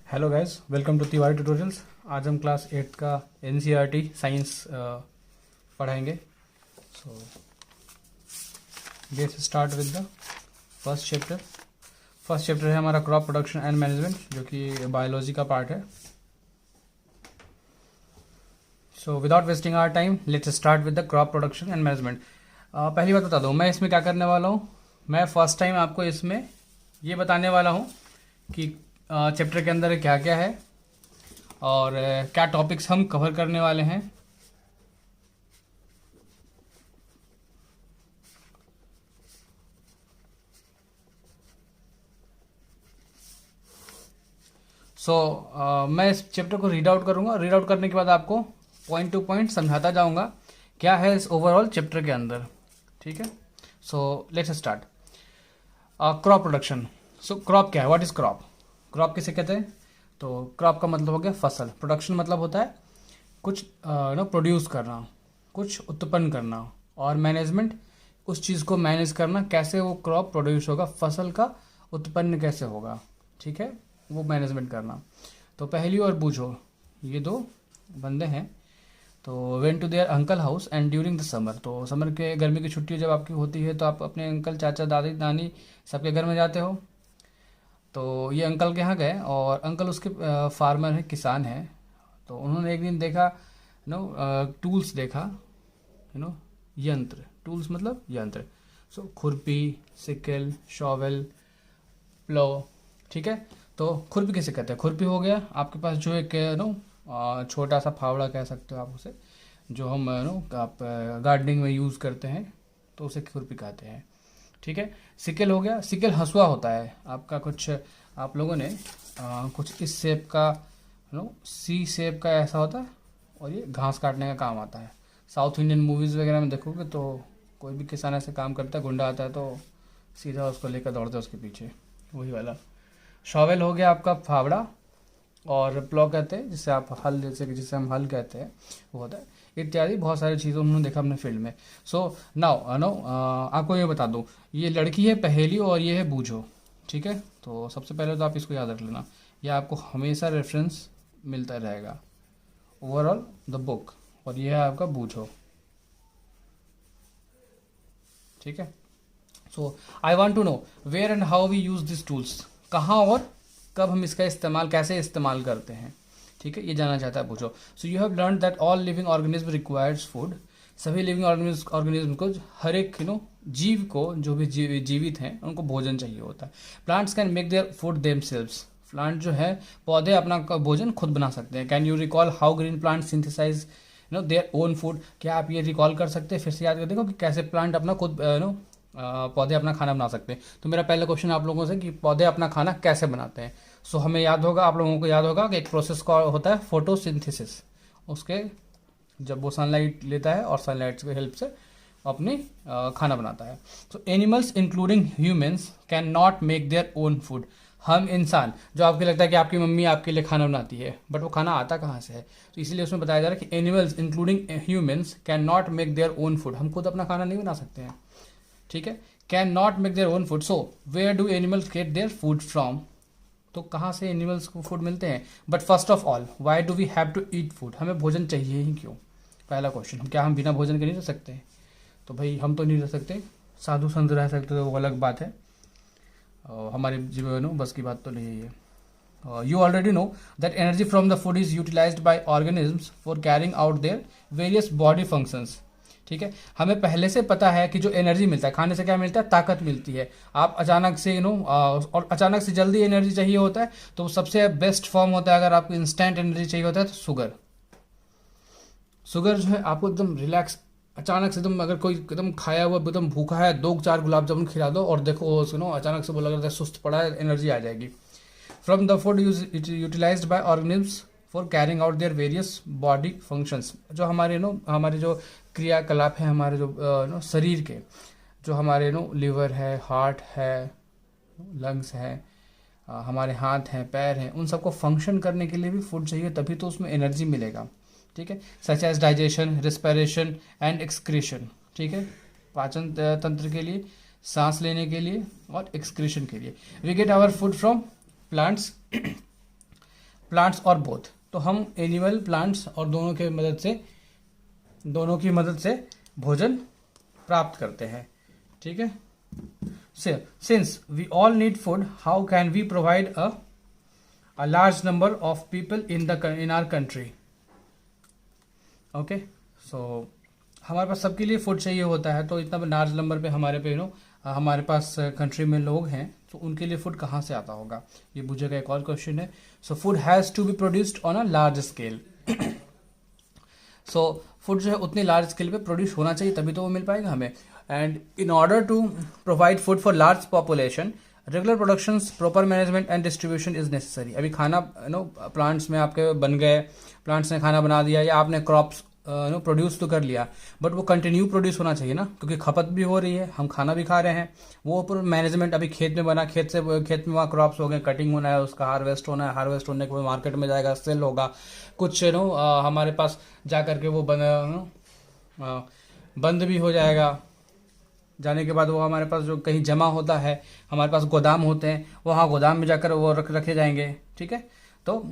Hello guys, welcome to Tiwari tutorials. आज हम class 8 का एनसीईआरटी साइंस पढ़ाएंगे। So let's start with the first chapter. First chapter है हमारा क्रॉप प्रोडक्शन एंड मैनेजमेंट, जो कि बायोलॉजी का पार्ट है। So without wasting our time let's start with the crop production and management. पहली बात बता दूँ, मैं इसमें क्या करने वाला हूँ। मैं फर्स्ट टाइम आपको इसमें ये बताने वाला हूँ कि चैप्टर के अंदर क्या क्या है और क्या टॉपिक्स हम कवर करने वाले हैं। मैं इस चैप्टर को रीड आउट करूंगा। रीड आउट करने के बाद आपको पॉइंट टू पॉइंट समझाता जाऊंगा क्या है इस ओवरऑल चैप्टर के अंदर। ठीक है, सो let's start. Crop production. So crop क्या है, व्हाट इज क्रॉप? क्रॉप किसे कहते हैं? तो क्रॉप का मतलब हो गया फसल। प्रोडक्शन मतलब होता है कुछ प्रोड्यूस करना, कुछ उत्पन्न करना, और मैनेजमेंट उस चीज़ को मैनेज करना, कैसे वो क्रॉप प्रोड्यूस होगा, फसल का उत्पन्न कैसे होगा। ठीक है, वो मैनेजमेंट करना। तो पहली और बूझो, ये दो बंदे हैं। तो went to their uncle house and during the summer. तो समर के गर्मी की छुट्टी जब आपकी होती है तो आप अपने अंकल, चाचा, दादी, नानी सबके घर में जाते हो। तो ये अंकल के यहाँ गए और अंकल उसके फार्मर है, किसान है। तो उन्होंने एक दिन देखा टूल्स देखा, यंत्र। टूल्स मतलब यंत्र। सो खुरपी, सिकल, शॉवेल, प्लो। ठीक है, तो खुरपी किसे कहते हैं? खुरपी हो गया आपके पास जो एक छोटा सा फावड़ा कह सकते हो आप उसे, जो हम आप गार्डनिंग में यूज़ करते हैं, तो उसे खुरपी कहते हैं। ठीक है, सिकल हो गया। सिकल हंसुआ होता है आपका। कुछ आप लोगों ने कुछ इस शेप का, सी शेप का ऐसा होता है, और ये घास काटने का काम आता है। साउथ इंडियन मूवीज़ वगैरह में देखोगे तो कोई भी किसान ऐसे काम करता है, गुंडा आता है तो सीधा उसको लेकर दौड़ता है उसके पीछे, वही वाला। शॉवेल हो गया आपका फावड़ा, और प्लॉ कहते हैं जिससे आप हल, जैसे कि जिसे हम हल कहते हैं, वो होता है। इत्यादि बहुत सारी चीज़ें उन्होंने देखा अपने फील्ड में। सो नाउ आपको ये बता दूँ, ये लड़की है पहेली और ये है बूझो। ठीक है, तो सबसे पहले तो आप इसको याद रख लेना, यह आपको हमेशा रेफरेंस मिलता रहेगा ओवरऑल द बुक। और ये है आपका बूझो। ठीक है, so I want to know where and how we use this tools. कहाँ और कब हम इसका इस्तेमाल, कैसे इस्तेमाल करते हैं। ठीक है, ये जानना चाहता है पूछो। सो you have learn that all living organism requires food. सभी लिविंग ऑर्गेनिज्म को, हर एक जीव को, जो भी जीवित हैं, उनको भोजन चाहिए होता है। Plants can make their food themselves. Plant जो है, पौधे अपना भोजन खुद बना सकते हैं। Can you recall how green plant synthesise their own food. क्या आप ये रिकॉल कर सकते हैं, फिर से याद कर देखो कि कैसे प्लांट अपना खुद पौधे अपना खाना बना सकते हैं। तो मेरा पहला क्वेश्चन आप लोगों से कि पौधे अपना खाना कैसे बनाते हैं। सो हमें याद होगा, आप लोगों को याद होगा कि एक प्रोसेस का होता है फोटोसिंथेसिस। उसके जब वो सनलाइट लेता है और सनलाइट की हेल्प से अपनी खाना बनाता है। सो animals including humans can not make their own food. हम इंसान, जो आपको लगता है कि आपकी मम्मी आपके लिए खाना बनाती है, बट वो खाना आता कहाँ से है? तो इसीलिए उसमें बताया जा रहा है कि animals including humans can not make their own food. हम खुद अपना खाना नहीं बना सकते हैं। ठीक है, can not make their own food. So where do animals get their food from. तो कहाँ से एनिमल्स को फूड मिलते हैं? But first of all, why do we have to eat food. हमें भोजन चाहिए ही क्यों? पहला क्वेश्चन, क्या हम बिना भोजन के नहीं रह सकते? तो भाई हम तो नहीं रह सकते, साधु संत रह सकते, तो वो अलग बात है। हमारे जीवन बस की बात तो नहीं है। You already know that energy from the food is utilised by organisms for carrying out their various body functions. ठीक है, हमें पहले से पता है कि जो एनर्जी मिलता है, खाने से क्या मिलता है? ताकत मिलती है। आप अचानक से और अचानक से जल्दी एनर्जी चाहिए होता है, तो सबसे बेस्ट फॉर्म होता है, अगर आपको इंस्टेंट एनर्जी चाहिए होता है तो शुगर। शुगर जो है आपको एकदम रिलैक्स, अचानक से एकदम, अगर कोई एकदम खाया हुआ एकदम भूखा है, 2-4 गुलाब जामुन खिला दो और देखो अचानक से वो लग रहा है सुस्त पड़ा है, एनर्जी आ जाएगी। From the food utilised by organisms for carrying out their various body functions. जो हमारे हमारे जो क्रियाकलाप है, हमारे जो शरीर के, जो हमारे लिवर है, हार्ट है, लंग्स है, हमारे हाथ हैं, पैर हैं, उन सबको फंक्शन करने के लिए भी फूड चाहिए, तभी तो उसमें एनर्जी मिलेगा। ठीक है, such as digestion, respiration and excretion. ठीक है, पाचन तंत्र के लिए, सांस लेने के लिए और एक्सक्रीशन के लिए। We get our food from plants plants और बोथ, तो हम एनिमल प्लांट्स और दोनों की मदद से भोजन प्राप्त करते हैं, ठीक है। Since we all need food, how can we provide a large number of people in our country. Okay, so हमारे पास सबके लिए फूड चाहिए होता है, तो इतना लार्ज नंबर पे हमारे पास कंट्री में लोग हैं, तो उनके लिए फूड कहाँ से आता होगा, ये पूछेगा एक और क्वेश्चन है। So food has to be produced on a large scale. So food जो है उतनी लार्ज स्केल पे प्रोड्यूस होना चाहिए, तभी तो वो मिल पाएगा हमें। And in order to provide food for large population, regular production, proper management and distribution is necessary. अभी खाना प्लांट्स में आपके बन गए, प्लांट्स ने खाना बना दिया, या आपने क्रॉप्स प्रोड्यूस तो कर लिया, बट वो कंटिन्यू प्रोड्यूस होना चाहिए ना, क्योंकि खपत भी हो रही है, हम खाना भी खा रहे हैं। वो पूरा मैनेजमेंट अभी खेत में बना, खेत में वहाँ क्रॉप्स हो गए, कटिंग होना है, उसका हार्वेस्ट होना है, हार्वेस्ट होने के बाद मार्केट में जाएगा, सेल होगा, कुछ हमारे पास जा करके वो बंद भी हो जाएगा। जाने के बाद वो हमारे पास जो कहीं जमा होता है, हमारे पास गोदाम होते हैं, वहाँ गोदाम में जाकर वो रखे जाएंगे, ठीक है। तो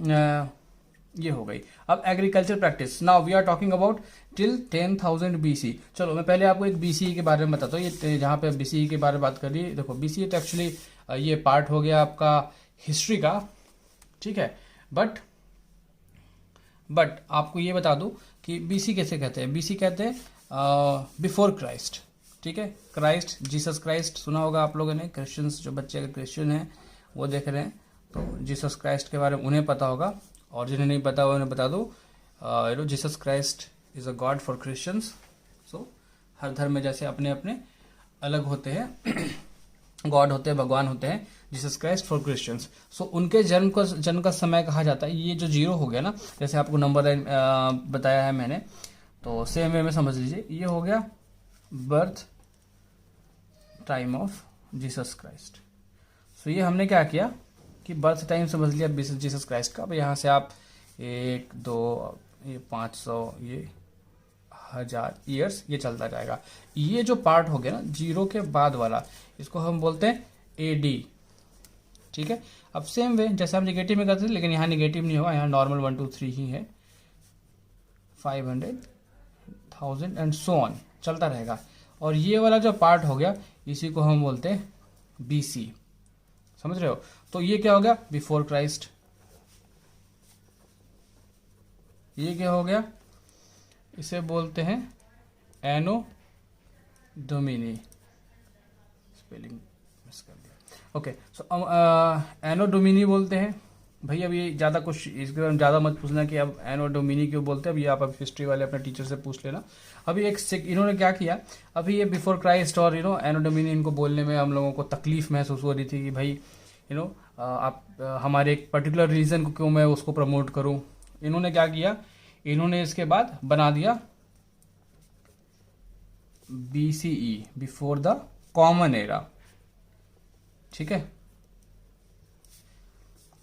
ये हो गई। अब agriculture practice, now we are talking about till 10,000 BC। चलो मैं पहले आपको एक BCE के बारे में बताता हूँ। ये जहाँ पे BCE के बारे में बात कर रही है, देखो BCE तो एक्चुअली ये पार्ट हो गया आपका हिस्ट्री का, ठीक है। बट आपको ये बता दूं कि BC कैसे कहते हैं। BC कहते हैं बिफोर क्राइस्ट, ठीक है। क्राइस्ट, जीसस क्राइस्ट सुना होगा आप लोगों ने, क्रिश्चियंस जो बच्चे अगर क्रिश्चियन हैं वो देख रहे हैं तो जीसस क्राइस्ट के बारे में उन्हें पता होगा, और जिन्हें नहीं पता उन्हें बता दो, Jesus Christ is a god for Christians. So हर धर्म में जैसे अपने अपने अलग होते हैं गॉड होते हैं, भगवान होते हैं, जीसस क्राइस्ट फॉर क्रिश्चियंस। सो उनके जन्म का समय कहा जाता है। ये जो 0 हो गया ना, जैसे आपको नंबर बताया है मैंने, तो सेम वे में समझ लीजिए, ये हो गया birth time of Jesus Christ. So ये हमने क्या किया कि बर्थ टाइम समझ लिया जीसस क्राइस्ट का। अब यहाँ से आप 1, 2, ये 500, ये 1000 ईयर्स ये चलता जाएगा। ये जो पार्ट हो गया ना 0 के बाद वाला, इसको हम बोलते हैं AD, ठीक है। अब सेम वे जैसे हम निगेटिव में करते थे, लेकिन यहाँ निगेटिव नहीं होगा, यहाँ नॉर्मल 1 2 3 ही है, 500, 1000 एंड सो ऑन चलता रहेगा। और ये वाला जो पार्ट हो गया, इसी को हम बोलते हैं BC, समझ रहे हो। तो ये क्या हो गया, बिफोर क्राइस्ट। ये क्या हो गया, इसे बोलते हैं एनो डोमिनी, स्पेलिंग मिस कर दिया। ओके, सो एनो डोमिनी बोलते हैं भाई। अब ये ज़्यादा कुछ इसके बारे में ज़्यादा मत पूछना कि अब एनो डोमिनी क्यों बोलते हैं, अब ये आप हिस्ट्री वाले अपने टीचर से पूछ लेना। अभी इन्होंने क्या किया, अभी ये बिफोर क्राइस्ट और एनो डोमिनी इनको बोलने में हम लोगों को तकलीफ महसूस हो रही थी कि भाई आप हमारे एक पर्टिकुलर रीजन को क्यों मैं उसको प्रमोट करूं। इन्होंने क्या किया, इन्होंने इसके बाद बना दिया BCE, before the common era, ठीक है।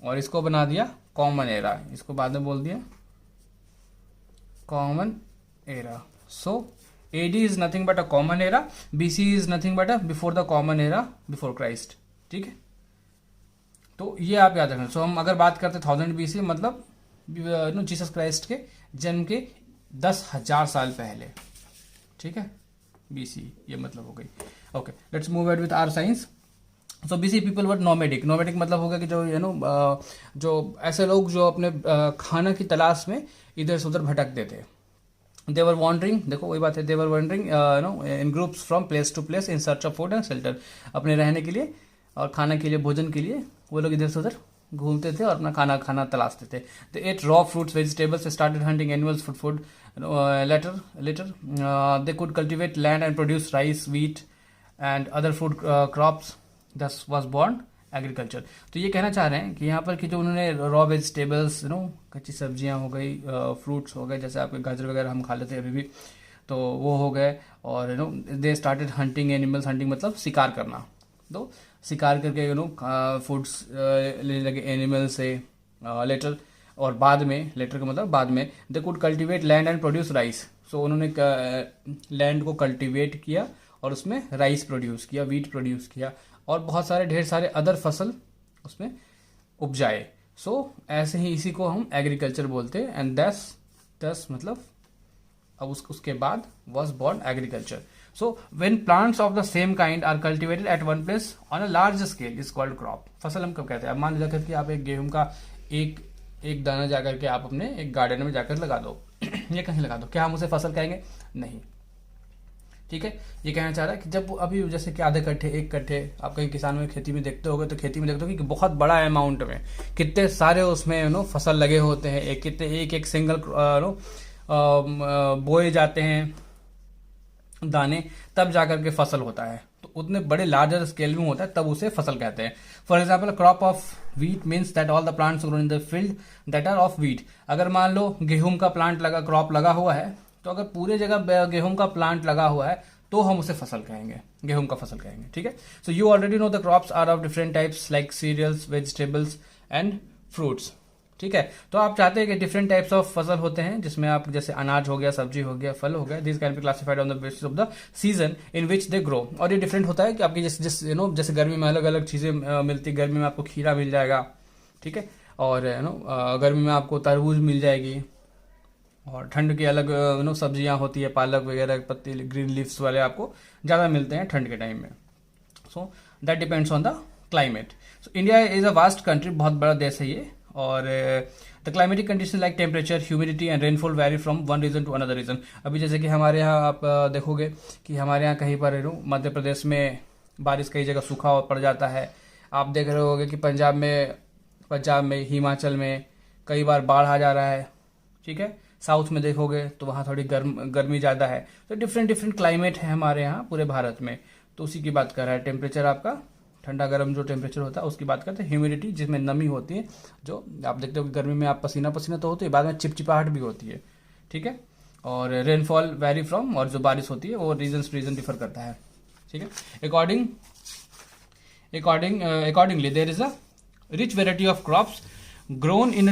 और इसको बना दिया कॉमन एरा, इसको बाद में बोल दिया common era. So AD is nothing but a common era, BC is nothing but a before the common era, before Christ, ठीक है। तो ये आप याद रखना। सो हम अगर बात करते 1000 BC, मतलब जीसस क्राइस्ट के जन्म के 10,000 साल पहले, ठीक है। BC ये मतलब हो गई। Okay, let's move ahead with our science. So BC people were nomadic. Nomadic मतलब होगा कि जो जो ऐसे लोग जो अपने खाना की तलाश में इधर से उधर भटकते थे। दे वर वॉन्डरिंग, देखो वही बात है, they were wandering in groups from place to place in search of food and shelter. अपने रहने के लिए और खाना के लिए, भोजन के लिए वो लोग इधर से उधर घूमते थे और अपना खाना तलाशते थे। They ate raw fruits, vegetables, started hunting animals for food. Later they could cultivate land and produce rice, wheat and other food crops, thus was born agriculture. तो ये कहना चाह रहे हैं कि यहाँ पर कि जो उन्होंने रॉ वेजिटेबल्स, कच्ची सब्जियाँ हो गई, फ्रूट्स हो गए, जैसे आपके गाजर वगैरह हम खा लेते हैं अभी भी, तो वो हो गए। और they started hunting animals, hunting मतलब शिकार करना, तो शिकार करके फूड्स लेने लगे एनिमल से। लेटर, और बाद में, लेटर का मतलब बाद में, they could cultivate land and produce rice. So उन्होंने लैंड को कल्टिवेट किया और उसमें राइस प्रोड्यूस किया, व्हीट प्रोड्यूस किया, और बहुत सारे ढेर सारे अदर फसल उसमें उपजाए। सो ऐसे ही इसी को हम एग्रीकल्चर बोलते हैं। एंड दस मतलब अब उसके बाद was born agriculture. So when plants of the same kind are cultivated at one place on a large scale is called crop. फसल हम कब कहते हैं? अब मान लीजिए कि आप एक गेहूं का एक दाना जाकर के आप अपने एक गार्डन में जाकर लगा दो ये कहीं लगा दो, क्या हम उसे फसल कहेंगे? नहीं। ठीक है, ये कहना चाह रहा है कि जब अभी जैसे कि आधे कट्ठे, एक कट्ठे आप कहीं किसान में खेती में देखते होगे, तो खेती में देखते हो कि बहुत बड़ा अमाउंट में कितने सारे उसमें फसल लगे होते हैं, एक सिंगल बोए जाते हैं दाने, तब जाकर के फसल होता है। तो उतने बड़े लार्जर स्केल में होता है, तब उसे फसल कहते हैं। For example crop of wheat means that all the plants grown in the field that are of wheat. अगर मान लो गेहूं का प्लांट क्रॉप लगा हुआ है, तो अगर पूरे जगह गेहूं का प्लांट लगा हुआ है तो हम उसे फसल कहेंगे, गेहूं का फसल कहेंगे। ठीक है, so you already know the crops are of different types like cereals, vegetables and fruits. ठीक है, तो आप चाहते हैं कि डिफरेंट टाइप्स ऑफ फसल होते हैं, जिसमें आप जैसे अनाज हो गया, सब्जी हो गया, फल हो गया, this can be classified on the basis of the season in which they grow. और ये डिफरेंट होता है कि आपकी जैसे गर्मी में अलग अलग चीजें मिलती है। गर्मी में आपको खीरा मिल जाएगा, ठीक है, और गर्मी में आपको तरबूज मिल जाएगी, और ठंड की अलग सब्जियां होती है, पालक वगैरह पत्ती ग्रीन लीव्स वाले आपको ज़्यादा मिलते हैं ठंड के टाइम में। So that depends on the climate. So India is a vast country, बहुत बड़ा देश है ये, और the climatic condition like temperature, humidity and rainfall vary from one region to another region. अभी जैसे कि हमारे यहाँ आप देखोगे कि हमारे यहाँ कहीं पर मध्य प्रदेश में बारिश कई जगह सूखा पड़ जाता है। आप देख रहे होगे कि पंजाब में हिमाचल में कई बार बाढ़ आ जा रहा है। ठीक है, साउथ में देखोगे तो वहाँ थोड़ी गर्मी ज़्यादा है। तो डिफरेंट क्लाइमेट है हमारे यहाँ पूरे भारत में। तो उसी की बात कर रहा है, टेम्परेचर आपका ठंडा गर्म जो टेम्परेचर होता है उसकी बात करते हैं। ह्यूमिडिटी जिसमें नमी होती है, जो आप देखते हो कि गर्मी में आप पसीना तो होती है, बाद में चिपचिपाहट भी होती है। ठीक है, और रेनफॉल वेरी फ्रॉम, और जो बारिश होती है वो रीजन डिफर करता है। ठीक है, accordingly there is a rich variety of crops grown in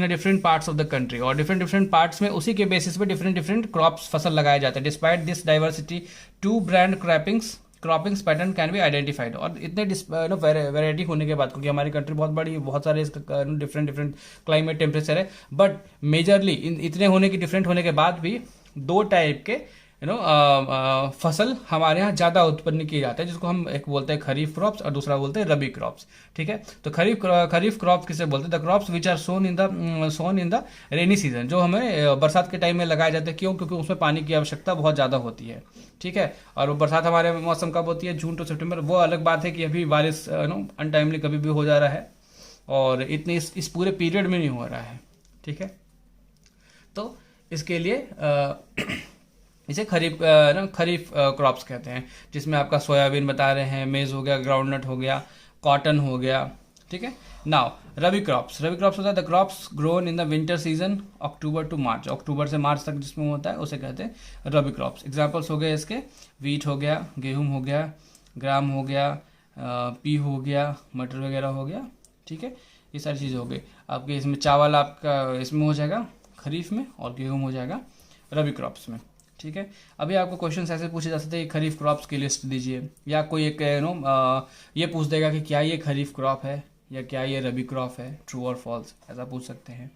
different parts of the country. और डिफरेंट पार्ट्स में उसी के बेसिस पे डिफरेंट क्रॉप्स फसल लगाए जाते हैं। Despite this diversity two broad croppings pattern can be identified. और इतने वैरायटी होने के बाद, क्योंकि हमारी कंट्री बहुत बड़ी है, बहुत सारे डिफरेंट क्लाइमेट टेम्परेचर है, बट मेजरली इतने डिफरेंट होने के बाद भी दो टाइप के फसल हमारे यहाँ ज्यादा उत्पन्न किए जाते हैं, जिसको हम एक बोलते हैं खरीफ क्रॉप्स और दूसरा बोलते हैं रबी क्रॉप्स। ठीक है, तो खरीफ क्रॉप किसे बोलते हैं? The crops which are sown in the rainy season, जो हमें बरसात के टाइम में लगाए जाते हैं। क्यों? क्योंकि उसमें पानी की आवश्यकता बहुत ज्यादा होती है। ठीक है, और वो बरसात हमारे मौसम कब होती है? जून टू सितंबर। वो अलग बात है कि अभी बारिश अनटाइमली कभी भी हो जा रहा है, और इतने इस पूरे पीरियड में नहीं हो रहा है। ठीक है, तो इसके लिए इसे खरीफ क्रॉप्स कहते हैं, जिसमें आपका सोयाबीन बता रहे हैं, मेज हो गया, ग्राउंडनट हो गया, कॉटन हो गया। ठीक है, नाउ रबी क्रॉप्स होता है the crops grown in the winter season October to March. अक्टूबर से मार्च तक जिसमें होता है उसे कहते हैं रबी क्रॉप्स। एग्जाम्पल्स हो गए इसके, वीट हो गया, गेहूं हो गया, ग्राम हो गया, पी हो गया, मटर वगैरह हो गया। ठीक है, ये सारी चीज़ें हो गई आपके। इसमें चावल आपका इसमें हो जाएगा खरीफ में, और गेहूं हो जाएगा रबी क्रॉप्स में। ठीक है, अभी आपको क्वेश्चंस ऐसे पूछे जा सकते हैं, खरीफ क्रॉप्स की लिस्ट दीजिए, या कोई एक ये पूछ देगा कि क्या ये खरीफ क्रॉप है या क्या ये रबी क्रॉप है, ट्रू और फॉल्स, ऐसा पूछ सकते हैं।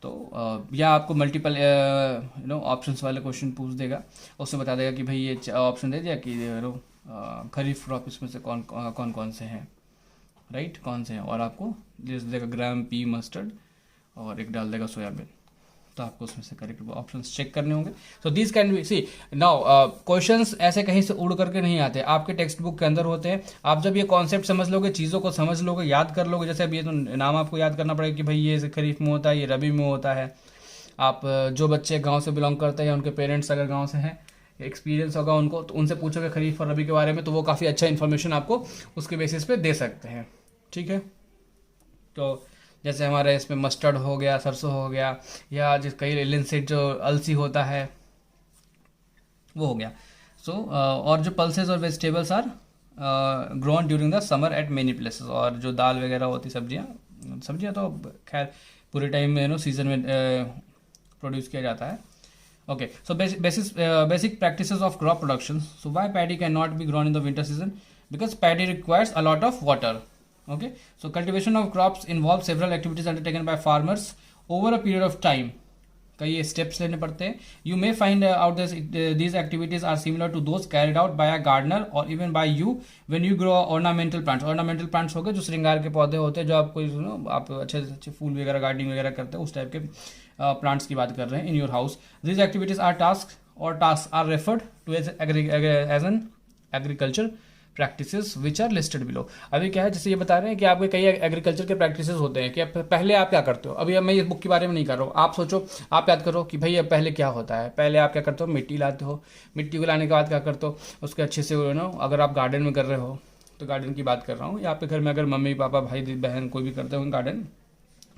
तो या आपको मल्टीपल ऑप्शंस वाले क्वेश्चन पूछ देगा, उससे बता देगा कि भाई ये ऑप्शन दे दिया कि खरीफ क्रॉप इसमें से कौन से हैं, राइट, कौन से हैं, और आपको लिस्ट देगा ग्राम, पी, मस्टर्ड, और एक डाल देगा सोयाबीन। तो आपको उसमें से करेक्ट ऑप्शंस चेक करने होंगे। So this can be see now questions ऐसे कहीं से उड़ करके नहीं आते, आपके टेक्स्ट बुक के अंदर होते हैं। आप जब ये कॉन्सेप्ट समझ लोगे, चीज़ों को समझ लोगे, याद कर लोगे, जैसे अभी ये तो नाम आपको याद करना पड़ेगा कि भाई ये खरीफ में होता है, ये रबी में होता है। आप जो बच्चे गाँव से बिलोंग करते हैं या उनके पेरेंट्स अगर गाँव से हैं, एक्सपीरियंस होगा उनको, तो उनसे पूछोगे खरीफ और रबी के बारे में, तो वो काफ़ी अच्छा इन्फॉर्मेशन आपको उसके बेसिस पे दे सकते हैं। ठीक है, तो जैसे हमारे इसमें मस्टर्ड हो गया, सरसों हो गया, या जिस कई लिनसीड जो अलसी होता है वो हो गया। सो और जो पल्सेस और vegetables are grown during the summer at many places. और जो दाल वगैरह होती, सब्जियां तो खैर पूरे टाइम में सीजन में प्रोड्यूस किया जाता है। Okay, so basic practices of crop production. So why paddy can not be grown in the winter season? Because paddy requires a lot of water. Okay, so cultivation of crops involves several activities undertaken by farmers over a period of time. कई steps लेने पड़ते हैं. You may find out these activities are similar to those carried out by a gardener और even by you when you grow ornamental plants. Ornamental plants हो गए जो श्रृंगार के पौधे होते हैं, जो आप कोई आप अच्छे अच्छे फूल वगैरह गार्डनिंग वगैरह करते हैं, उस टाइप के प्लांट्स की बात कर रहे हैं in your house. These activities are task are referred to as an agriculture practices which are listed below. अभी क्या है, जैसे ये बता रहे हैं कि आपके कई एग्रीकल्चर के प्रैक्टिसेस होते हैं कि पहले आप क्या करते हो. अभी मैं इस बुक के बारे में नहीं कर रहा हूँ, आप सोचो, आप याद करो कि भाई अब पहले क्या होता है. पहले आप क्या करते हो, मिट्टी लाते हो. मिट्टी को लाने के बाद क्या करते हो, उसके अच्छे से अगर आप गार्डन में कर रहे हो तो गार्डन की बात कर रहा हूँ, या आपके घर में अगर मम्मी पापा भाई बहन कोई भी करते हो गार्डन,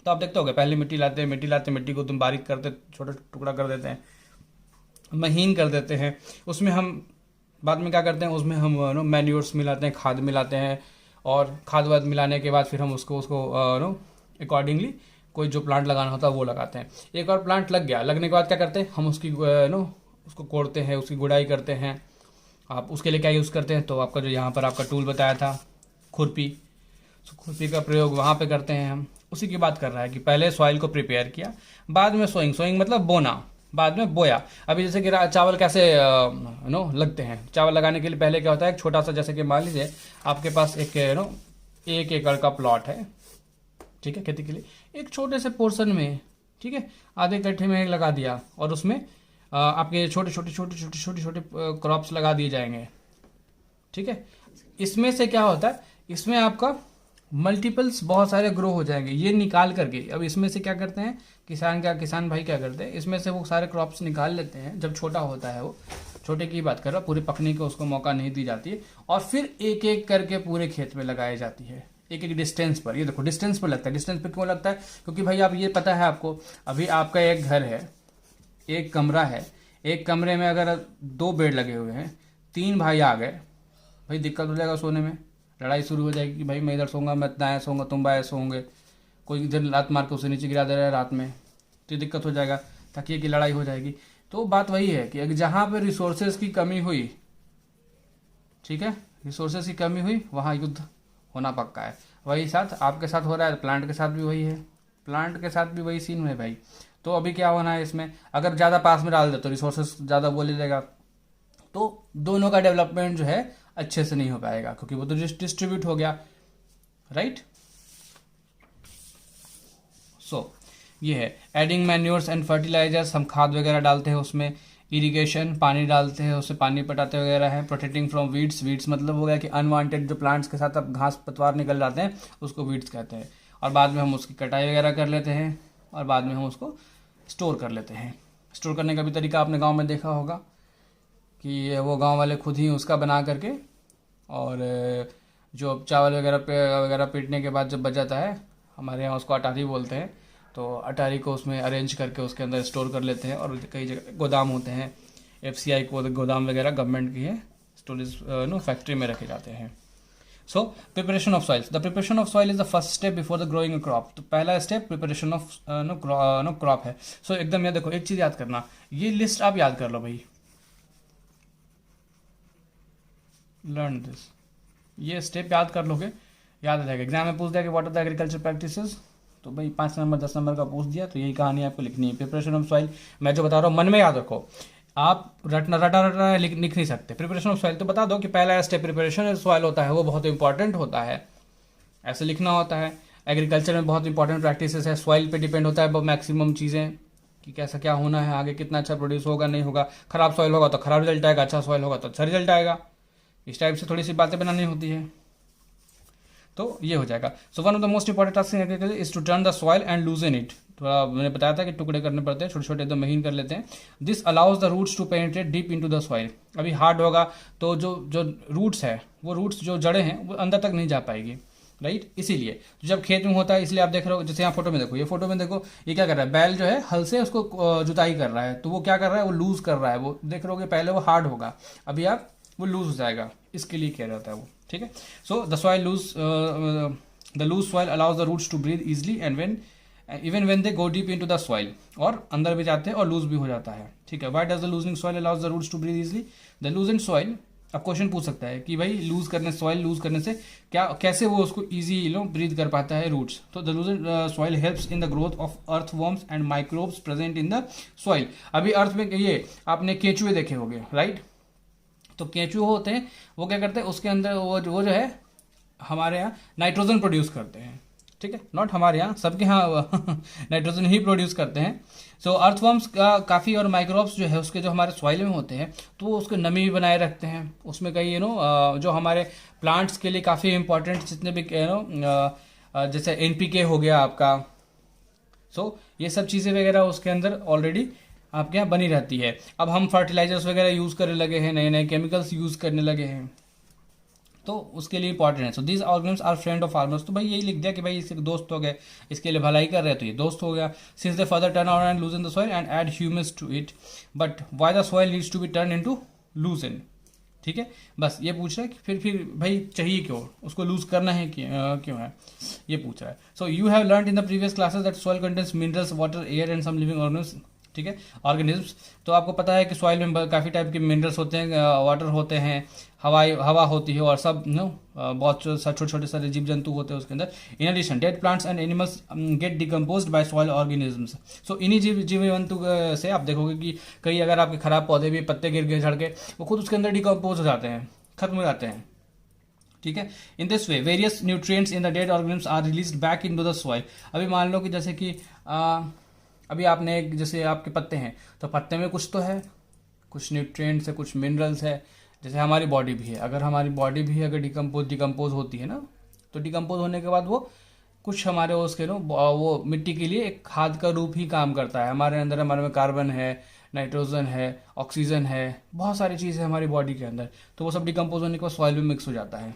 तो आप देखते हो पहले मिट्टी लाते हैं, मिट्टी को तुम बारीक करते, छोटा टुकड़ा कर देते हैं, महीन कर देते हैं. उसमें हम बाद में क्या करते हैं, उसमें हम मैन्योर्स मिलाते हैं, खाद मिलाते हैं, और खाद वाद मिलाने के बाद फिर हम उसको अकॉर्डिंगली कोई जो प्लांट लगाना होता है वो लगाते हैं. एक और प्लांट लग गया, लगने के बाद क्या करते हैं हम उसकी उसको कोड़ते हैं, उसकी गुड़ाई करते हैं. आप उसके लिए क्या यूज़ करते हैं, तो आपका जो यहाँ पर आपका टूल बताया था खुरपी, तो खुरपी का प्रयोग वहाँ पे करते हैं हम. उसी की बात कर रहा है कि पहले सॉइल को प्रिपेयर किया, बाद में सोइंग मतलब बोना, बाद में बोया. अभी जैसे कि चावल कैसे लगते हैं, चावल लगाने के लिए पहले क्या होता है, एक छोटा सा, जैसे कि मान लीजिए आपके पास एक 1 एकड़ का प्लॉट है, ठीक है, खेती के लिए. एक छोटे से पोर्शन में, ठीक है, आधे कट्ठे में लगा दिया, और उसमें आपके छोटे छोटे क्रॉप्स लगा दिए जाएंगे, ठीक है. इसमें से क्या होता है, इसमें आपका मल्टीपल्स बहुत सारे ग्रो हो जाएंगे. ये निकाल करके अब इसमें से क्या करते हैं किसान भाई क्या करते हैं, इसमें से वो सारे क्रॉप्स निकाल लेते हैं. जब छोटा होता है, वो छोटे की बात कर रहा, पूरे पकने को उसको मौका नहीं दी जाती है, और फिर एक एक करके पूरे खेत में लगाई जाती है, एक एक डिस्टेंस पर. ये देखो डिस्टेंस पर लगता है. डिस्टेंस पर क्यों लगता है, क्योंकि भाई आप ये पता है आपको, अभी आपका एक घर है, एक कमरा है, एक कमरे में अगर 2 बेड लगे हुए हैं, 3 भाई आ गए, भाई दिक्कत हो जाएगा सोने में, लड़ाई शुरू हो जाएगी कि भाई मैं इधर सोऊंगा, मैं दाएं सोऊंगा, तुम बाएं सोओगे, कोई इधर लात मार के उसे नीचे गिरा दे रहा है रात में, तो दिक्कत हो जाएगा, तकिए की लड़ाई हो जाएगी. तो बात वही है कि जहाँ पे रिसोर्सेज की कमी हुई, ठीक है, रिसोर्सेज की कमी हुई, वहाँ युद्ध होना पक्का है. वही साथ आपके साथ हो रहा है, प्लांट के साथ भी वही है, प्लांट के साथ भी वही सीन है भाई. तो अभी क्या होना है इसमें, अगर ज़्यादा पास में डाल दे तो रिसोर्सेज ज़्यादा वो ले लेगा, तो दोनों का डेवलपमेंट जो है अच्छे से नहीं हो पाएगा, क्योंकि वो तो डिस्ट्रीब्यूट हो गया, राइट. सो ये है एडिंग मैन्योर्स एंड फर्टिलाइजर्स, हम खाद वगैरह डालते हैं उसमें. इरिगेशन, पानी डालते हैं, उससे पानी पटाते वगैरह है. प्रोटेक्टिंग फ्रॉम वीड्स मतलब हो गया कि अनवांटेड जो प्लांट्स के साथ अब घास पतवार निकल जाते हैं, उसको वीड्स कहते हैं. और बाद में हम उसकी कटाई वगैरह कर लेते हैं, और बाद में हम उसको स्टोर कर लेते हैं. स्टोर करने का भी तरीका आपने गाँव में देखा होगा कि वो गाँव वाले खुद ही उसका बना करके, और जो चावल वगैरह पीटने के बाद जब बच जाता है, हमारे यहाँ उसको अटारी बोलते हैं, तो अटारी को उसमें अरेंज करके उसके अंदर स्टोर कर लेते हैं. और कई जगह गोदाम होते हैं, FCI को गोदाम वगैरह गवर्नमेंट की है, स्टोरेज फैक्ट्री में रखे जाते हैं. So preparation of soils, the preparation of soil is the first step before the growing a crop. तो पहला स्टेप प्रिपरेशन ऑफ क्रॉप है. सो एकदम याद देखो, एक चीज़ याद करना, ये लिस्ट आप याद कर लो भाई, लर्न दिस, ये स्टेप याद कर लोगे, याद आ जाएगा. एग्जाम में पूछ दिया कि what are the agriculture practices, तो भाई 5 नंबर 10 नंबर का पूछ दिया, तो यही कहानी आपको लिखनी है. प्रिपरेशन ऑफ सॉइल, मैं जो बता रहा हूँ मन में याद रखो, आप रटा लिख नहीं सकते. प्रिपरेशन ऑफ सॉइल तो बता दो कि पहला स्टेप प्रिपरेशन ऑफ सॉइल होता है, वो बहुत इंपॉर्टेंट होता है, ऐसे लिखना होता है. एग्रीकल्चर में बहुत इंपॉर्टेंट प्रैक्टिसेस है, सॉइल पे डिपेंड होता है मैक्सिमम चीज़ें, कि कैसा क्या होना है आगे, कितना अच्छा प्रोड्यूस होगा नहीं होगा. खराब सॉइल होगा तो खराब रिजल्ट आएगा, अच्छा सॉइल होगा तो अच्छा रिजल्ट आएगा. इस टाइप से थोड़ी सी बातें बनानी होती है, तो ये हो जाएगा. So one of the most important task in agriculture is to turn the soil and loosen it. थोड़ा मैंने बताया था कि टुकड़े करने पड़ते हैं, छोटे छोटे एकदम महीन कर लेते हैं. This allows the roots to penetrate deep into the soil. अभी हार्ड होगा तो जो रूट्स है, वो रूट्स जो जड़ें हैं वो अंदर तक नहीं जा पाएगी, राइट. इसीलिए जब खेत में होता है, इसलिए आप देख रहे हो, जैसे यहाँ फोटो में देखो, ये फोटो में देखो, ये क्या कर रहा है, बैल जो है हल से उसको जुताई कर रहा है, तो वो क्या कर रहा है, वो लूज कर रहा है. वो देख रहे हो, पहले वो हार्ड होगा, अभी आप वो लूज हो जाएगा, इसके लिए क्या रहता है वो, ठीक है. So the soil the loose soil allows the roots to breathe easily and even when they go deep into the soil, और अंदर भी जाते हैं और लूज भी हो जाता है, ठीक है. Why does the loosening soil allows the roots to breathe easily. The loosen soil अब क्वेश्चन पूछ सकता है कि भाई लूज करने, सॉइल लूज करने से क्या, कैसे वो उसको इजी ब्रीथ कर पाता है रूट्स। तो the loose soil helps in the growth of earthworms and microbes present in the soil. अभी अर्थ में ये आपने केंचुए देखे होंगे, राइट। तो केंचुए होते हैं, वो क्या करते हैं, उसके अंदर वो जो है हमारे यहाँ नाइट्रोजन प्रोड्यूस करते हैं, ठीक है, नॉट हमारे यहाँ, सबके यहाँ नाइट्रोजन ही प्रोड्यूस करते हैं। सो अर्थवर्म्स का काफ़ी और माइक्रोब्स जो है उसके जो हमारे सॉइल में होते हैं तो वो उसको नमी भी बनाए रखते हैं। उसमें कई जो हमारे प्लांट्स के लिए काफ़ी इंपॉर्टेंट जितने भी जैसे एनपीके हो गया आपका, सो ये सब चीज़ें वगैरह उसके अंदर ऑलरेडी आपके यहाँ बनी रहती है। अब हम फर्टिलाइजर्स वगैरह यूज़ करने लगे हैं, नए नए केमिकल्स यूज़ करने लगे हैं, तो उसके लिए इंपॉर्टेंट है। So these organisms are friend of farmers. तो भाई यही लिख दिया कि भाई इसके दोस्त हो गए, इसके लिए भलाई कर रहे हैं तो ये दोस्त हो गया। Since they further turn out and loosen the soil and add humus to it, but why the soil needs to be turn into loosen. ठीक है, बस ये पूछ रहा है कि फिर भाई चाहिए क्यों, उसको लूज करना है क्यों है, ये पूछ रहा है। So you have learn in the previous classes that soil contains minerals, water, air and some living organisms. ठीक है, ऑर्गेनिज्म्स। तो आपको पता है कि सॉइल में काफ़ी टाइप के मिनरल्स होते हैं, वाटर होते हैं, हवा होती है, और सब बहुत छोटे छोटे सारे जीव जंतु होते हैं उसके अंदर। In addition dead plants and animals get decomposed by soil organisms. So इन्हीं जीव जंतु से आप देखोगे कि कई अगर आपके खराब पौधे भी पत्ते गिर गए झड़ के, वो खुद उसके अंदर डिकम्पोज हो जाते हैं, खत्म हो जाते हैं। ठीक है, in this way various nutrients in the dead organisms are released back into the soil. अभी मान लो कि जैसे कि अभी आपने जैसे आपके पत्ते हैं, तो पत्ते में कुछ तो है, कुछ न्यूट्रिएंट्स है, कुछ मिनरल्स है। जैसे हमारी बॉडी भी है, अगर हमारी बॉडी भी अगर डिकम्पोज होती है ना, तो डिकम्पोज होने के बाद वो कुछ हमारे उसके वो मिट्टी के लिए एक खाद का रूप ही काम करता है। हमारे अंदर हमारे में कार्बन है, नाइट्रोजन है, ऑक्सीजन है, बहुत सारी चीज़ें हमारी बॉडी के अंदर, तो वो सब डिकम्पोज होने के बाद सॉइल में मिक्स हो जाता है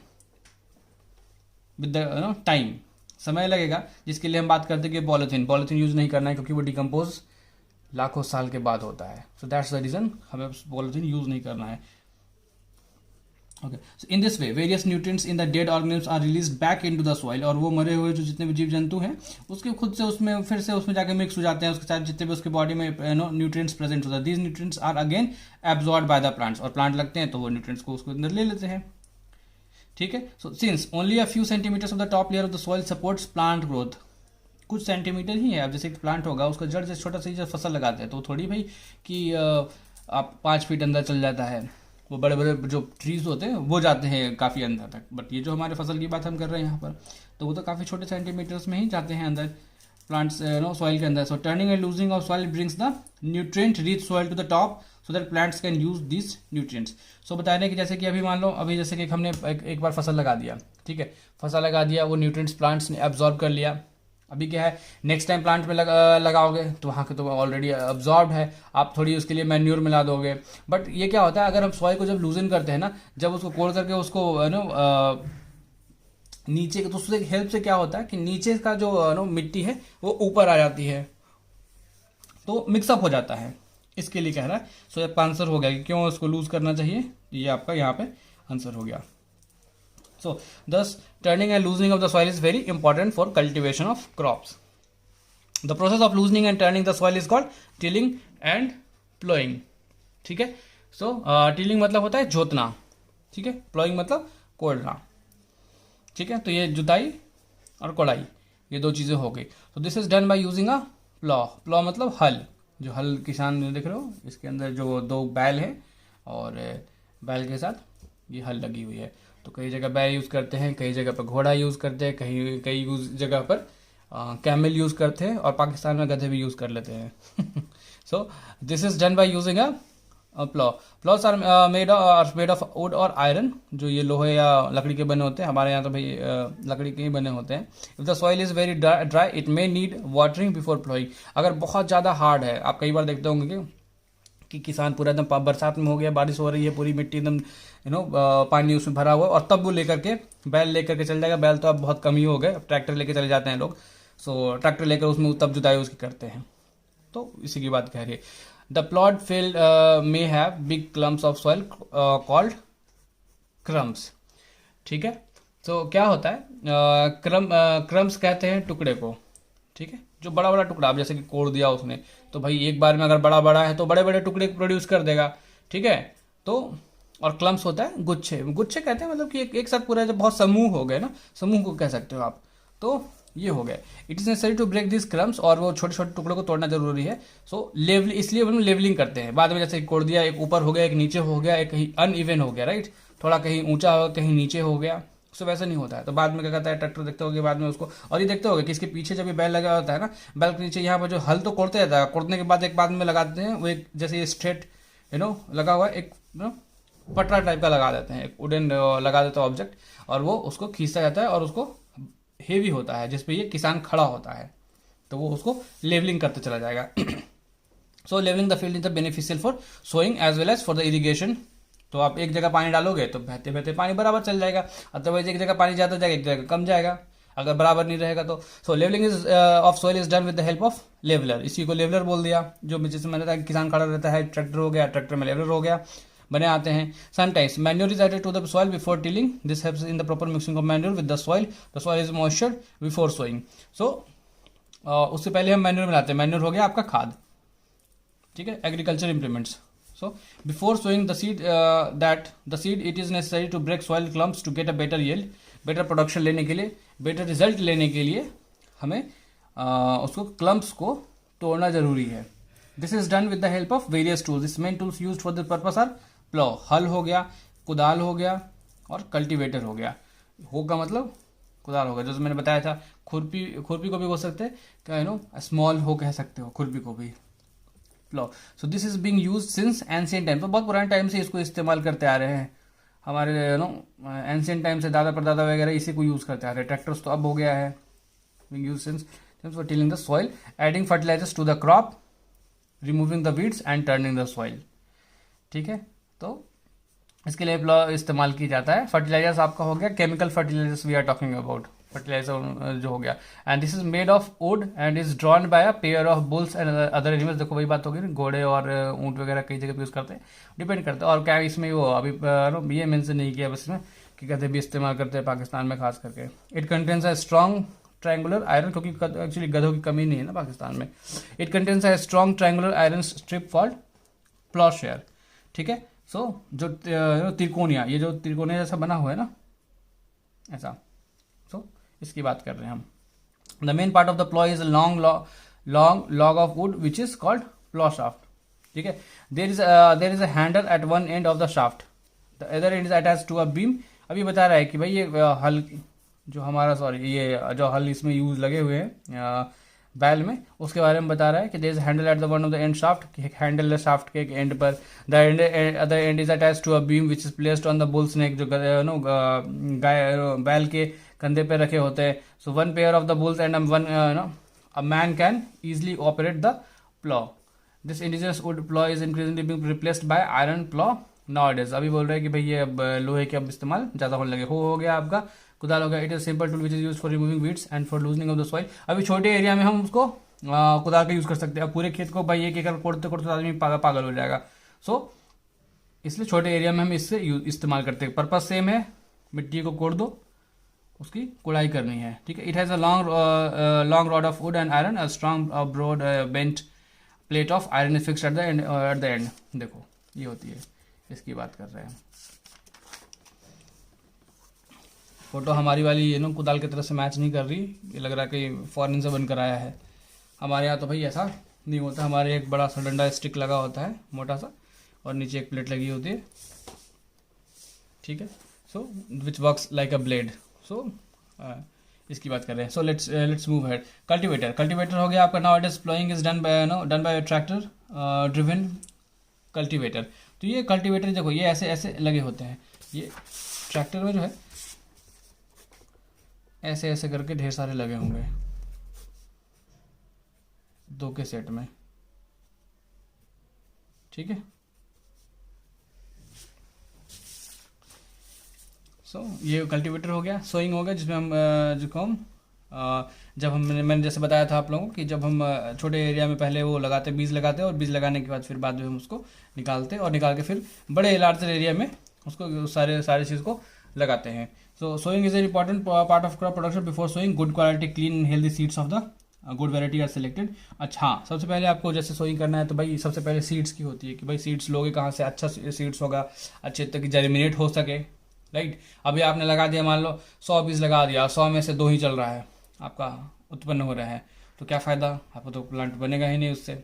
विद द टाइम। समय लगेगा, जिसके लिए हम बात करते हैं कि पॉलीथीन यूज़ नहीं करना है, क्योंकि वो डिकम्पोज लाखों साल के बाद होता है। सो दैट्स द रीज़न हमें पॉलीथीन यूज़ नहीं करना है। Okay, so in this way various nutrients in the dead organisms are released back into the soil. और वो मरे हुए जो जितने भी जीव जंतु हैं उसके खुद से उसमें फिर से उसमें जाकर मिक्स हो जाते हैं, उसके साथ जितने भी उसके बॉडी में न्यूट्रिएंट्स प्रेजेंट होता है। These nutrients are again absorbed by the plants, और प्लांट लगते हैं तो वो न्यूट्रिएंट्स को उसके अंदर ले लेते हैं। ठीक है, so since only a few centimetres of the top layer of the soil supports plant growth, कुछ सेंटीमीटर ही है। अब जैसे एक प्लांट होगा, उसका जड़ जैसे छोटा सा ही फसल लगाते हैं, तो थोड़ी भाई कि आप 5 फीट अंदर चल जाता है। वो बड़े बड़े जो ट्रीज होते हैं वो जाते हैं काफ़ी अंदर तक, बट ये जो हमारे फसल की बात हम कर रहे हैं यहाँ पर, तो वो तो काफ़ी छोटे सेंटीमीटर्स में ही जाते हैं अंदर प्लांट्स सॉइल के अंदर। So turning and loosening of soil brings the nutrient rich soil to the top so that plants can use this nutrients. So बता रहे हैं कि जैसे कि अभी मान लो, अभी जैसे कि हमने एक बार फसल लगा दिया, ठीक है, फसल लगा दिया, वो न्यूट्रिएंट्स प्लांट्स ने एब्जॉर्ब कर लिया। अभी क्या है, नेक्स्ट टाइम प्लांट में लगाओगे तो वहाँ के तो ऑलरेडी अब्जॉर्ब है, आप थोड़ी उसके लिए मैन्योर मिला दोगे। बट ये क्या होता है, अगर हम सॉइल को जब लूजन करते हैं ना, जब उसको कोड़ करके उसको नीचे, तो उससे हेल्प से क्या होता है कि नीचे का जो मिट्टी है वो ऊपर आ जाती है, तो मिक्सअप हो जाता है, इसके लिए कह रहा है। सो आपका आंसर हो गया कि क्यों उसको लूज करना चाहिए, ये आपका यहाँ पे आंसर हो गया। So, thus turning and loosening of the soil is very important for cultivation of crops. The process of loosening and turning the soil is called tilling and plowing. ठीक है, so tilling मतलब होता है जोतना, ठीक है, plowing मतलब कोड़ना, ठीक है। तो ये जुताई और कोड़ाई, ये दो चीज़ें हो गई। तो this is done by using a plough. Plough मतलब हल, जो हल किसान देख रहे हो, इसके अंदर जो 2 बैल है और बैल के साथ ये हल लगी हुई है। तो कई जगह बैल यूज़ करते हैं, कई जगह पर घोड़ा यूज़ करते हैं, कई जगह पर कैमल यूज़ करते हैं, और पाकिस्तान में गधे भी यूज़ कर लेते हैं। So this is done by using a plough. Ploughs are made of wood और आयरन, जो ये लोहे या लकड़ी के बने होते हैं। हमारे यहाँ तो भाई लकड़ी के ही बने होते हैं। If the soil is very dry it may need watering before ploughing. अगर बहुत ज़्यादा हार्ड है, आप कई बार देखते होंगे कि किसान पूरा एकदम बरसात में हो गया, बारिश हो रही है, पूरी मिट्टी एकदम पानी उसमें भरा हुआ, और तब वो लेकर के बैल लेकर के चल जाएगा। बैल तो अब बहुत कम ही हो गए, अब ट्रैक्टर लेके चले जाते हैं लोग। सो ट्रैक्टर लेकर उसमें तब जुताई उसकी करते हैं। तो इसी की बात कह रही है। The plot field may have big clumps of soil called crumbs. ठीक है, तो क्या होता है, क्रम्स कहते हैं टुकड़े को, ठीक है, जो बड़ा बड़ा टुकड़ा, अब जैसे कि कोड़ दिया उसने, तो भाई एक बार में अगर बड़ा बड़ा है तो बड़े बड़े टुकड़े प्रोड्यूस कर देगा, ठीक है। तो और क्लम्स होता है गुच्छे। गुच्छे कहते हैं मतलब कि एक साथ पूरा जब बहुत समूह हो गए ना, समूह को कह सकते हो आप, तो ये हो गया। It is necessary to break this crumbs, और वो छोटे छोटे टुकड़ों को तोड़ना जरूरी है। सो लेवल, इसलिए हम लेवलिंग करते हैं बाद में, जैसे कोड़ दिया, एक ऊपर हो गया, एक नीचे हो गया, एक कहीं अनइवन हो गया, राइट, थोड़ा कहीं ऊंचा हो कहीं नीचे हो गया, सो वैसा नहीं होता है। तो बाद में क्या कहता है, ट्रैक्टर देखते होगे बाद में उसको, और ये देखते होगे कि इसके पीछे जब ये बैल लगा होता है ना, बैल के नीचे यहाँ पर जो हल तो कोड़ते रहता है, कोड़ने के बाद एक बाद में लगाते हैं वो एक, जैसे ये स्ट्रेट लगा हुआ है, एक पटरा टाइप का लगा देते हैं, एक वुडन लगा देते हैं ऑब्जेक्ट, और वो उसको खींचता जाता है और उसको हेवी होता है जिसपे ये किसान खड़ा होता है, तो वो उसको लेवलिंग करते चला जाएगा। So levelling the field is the beneficial for sowing as well as for the irrigation. तो आप एक जगह पानी डालोगे तो बहते बहते पानी बराबर चल जाएगा, अदरवाइज एक जगह पानी ज्यादा जाएगा एक जगह कम जाएगा अगर बराबर नहीं रहेगा तो। So levelling is of soil is done with the help of leveller, इसी को लेवलर बोल दिया। जो जैसे मैंने बताया किसान खड़ा रहता है, ट्रैक्टर हो गया, ट्रैक्टर में लेवलर हो गया, बने आते हैं। Sometimes manure is added to the soil before tilling, this helps in the proper mixing of manure with the soil is moistured before sowing. So उससे पहले हम मैन्योर मिलाते हैं, मैन्योर हो गया आपका खाद, ठीक है, agriculture implements. So before sowing the seed, it is necessary to break soil clumps to get a better yield, better production लेने के लिए, better result लेने के लिए हमें उसको clumps को तोड़ना जरूरी है। This is done with the help of various tools. This main tools used for this purpose are plow, हल हो गया, कुदाल हो गया और कल्टीवेटर हो गया। हो का मतलब कुदाल हो गया, जैसे मैंने बताया था, खुरपी को भी बोल सकते हैं, क्या स्मॉल हो कह सकते हो खुरपी को भी, plough. So this is being used since ancient time, तो बहुत पुराने टाइम से इसको इस्तेमाल करते आ रहे हैं हमारे एंशिएंट टाइम से, दादा परदादा वगैरह इसी को यूज करते आ रहे हैं। ट्रैक्टर्स तो अब हो गया है, being used since for tilling the soil, adding fertilizers to the crop, removing the weeds and turning the soil, ठीक है। तो इसके लिए प्लो इस्तेमाल की जाता है। फर्टिलाइजर्स आपका हो गया, chemical fertilizers we are talking about, fertilizer जो हो गया, and this is made of wood and is drawn by a pair of bulls and other animals. देखो वही बात होगी ना, घोड़े और ऊंट वगैरह कई जगह पे यूज करते हैं, डिपेंड करता है। और क्या इसमें वो अभी ये मेंशन नहीं किया बस इसमें कि कहते भी इस्तेमाल करते हैं पाकिस्तान में खास करके। It contains a strong triangular iron, क्योंकि एक्चुअली गधों की कमी नहीं है ना पाकिस्तान में। It contains a strong triangular iron strip called ploughshare, ठीक है। सो जो त्रिकोणिया, ये जो त्रिकोणिया जैसा बना हुआ है ना ऐसा, सो इसकी बात कर रहे हैं हम। The main part of the plough is long log of wood which is called plough shaft, ठीक है। There is a handle at one end of the shaft, the other end is attach to a beam. अभी बता रहा है कि भाई ये हल जो हमारा, सॉरी ये जो हल इसमें यूज लगे हुए हैं बैल में, उसके बारे में बता रहा है कि there is handle at the one of the end shaft, कि एक हैंडल है शाफ्ट के एक एंड पर। The other end is attach to a beam which is placed on the bull's neck, जो गाय बैल के कंधे पे रखे होते हैं। So one pair of the bulls and one a man can easily operate the plough. This indigenous wood plough is increasingly being replaced by iron plough nowadays. अभी बोल रहे हैं कि भाई ये अब लोहे के अब इस्तेमाल ज्यादा होने लगे। हो गया आपका कुदाल हो गया। It is simple tool which is use for removing weeds and for loosening of the soil. अभी छोटे एरिया में हम उसको कुदाल का यूज कर सकते हैं। अब पूरे खेत को भाई एक एकड़ कोड़ते कोड़ते आदमी पागल हो जाएगा। सो इसलिए छोटे एरिया में हम इससे इस्तेमाल करते हैं। पर्पज सेम है, मिट्टी को कोड़ दो, उसकी कुड़ाई करनी है, ठीक है। It has a long rod of wood and iron, a strong broad bent plate of iron is fixed at the end. देखो ये होती है, इसकी बात कर रहे हैं। फोटो हमारी वाली ये ना कुदाल की तरह से मैच नहीं कर रही, ये लग रहा है कि फॉरेन से बनकर आया है। हमारे यहाँ तो भाई ऐसा नहीं होता, हमारे एक बड़ा सा डंडा स्टिक लगा होता है मोटा सा, और नीचे एक प्लेट लगी होती है, ठीक है। So which works like a blade. So इसकी बात कर रहे हैं। So let's move head. Cultivator हो गया आपका। Now it is ploughing is done by tractor driven cultivator. तो ये कल्टीवेटर देखो ये ऐसे ऐसे लगे होते हैं, ये ट्रैक्टर में जो है ऐसे ऐसे करके ढेर सारे लगे होंगे, दो के सेट में, ठीक है। सो ये कल्टीवेटर हो गया। सोइंग हो गया, जिसमें हम जब मैंने जैसे बताया था आप लोगों को कि जब हम छोटे एरिया में पहले वो लगाते, बीज लगाते, और बीज लगाने के बाद फिर बाद में हम उसको निकालते, और निकाल के फिर बड़े लार्जर एरिया में उसको सारे चीज़ को लगाते हैं। So sowing is an important part of crop production. Before sowing, good quality, clean and healthy seeds of the good variety are selected. अच्छा हाँ, सबसे पहले आपको जैसे सोइंग करना है तो भाई सबसे पहले सीड्स की होती है कि भाई सीड्स लोगे कहाँ से, अच्छा सीड्स होगा, अच्छे तक जर्मिनेट हो सके, राइट। अभी आपने लगा दिया, मान लो 100 बीज लगा दिया, 100 में से 2 ही चल रहा है आपका, उत्पन्न हो रहा है, तो क्या फ़ायदा, आपको तो प्लांट बनेगा ही नहीं उससे।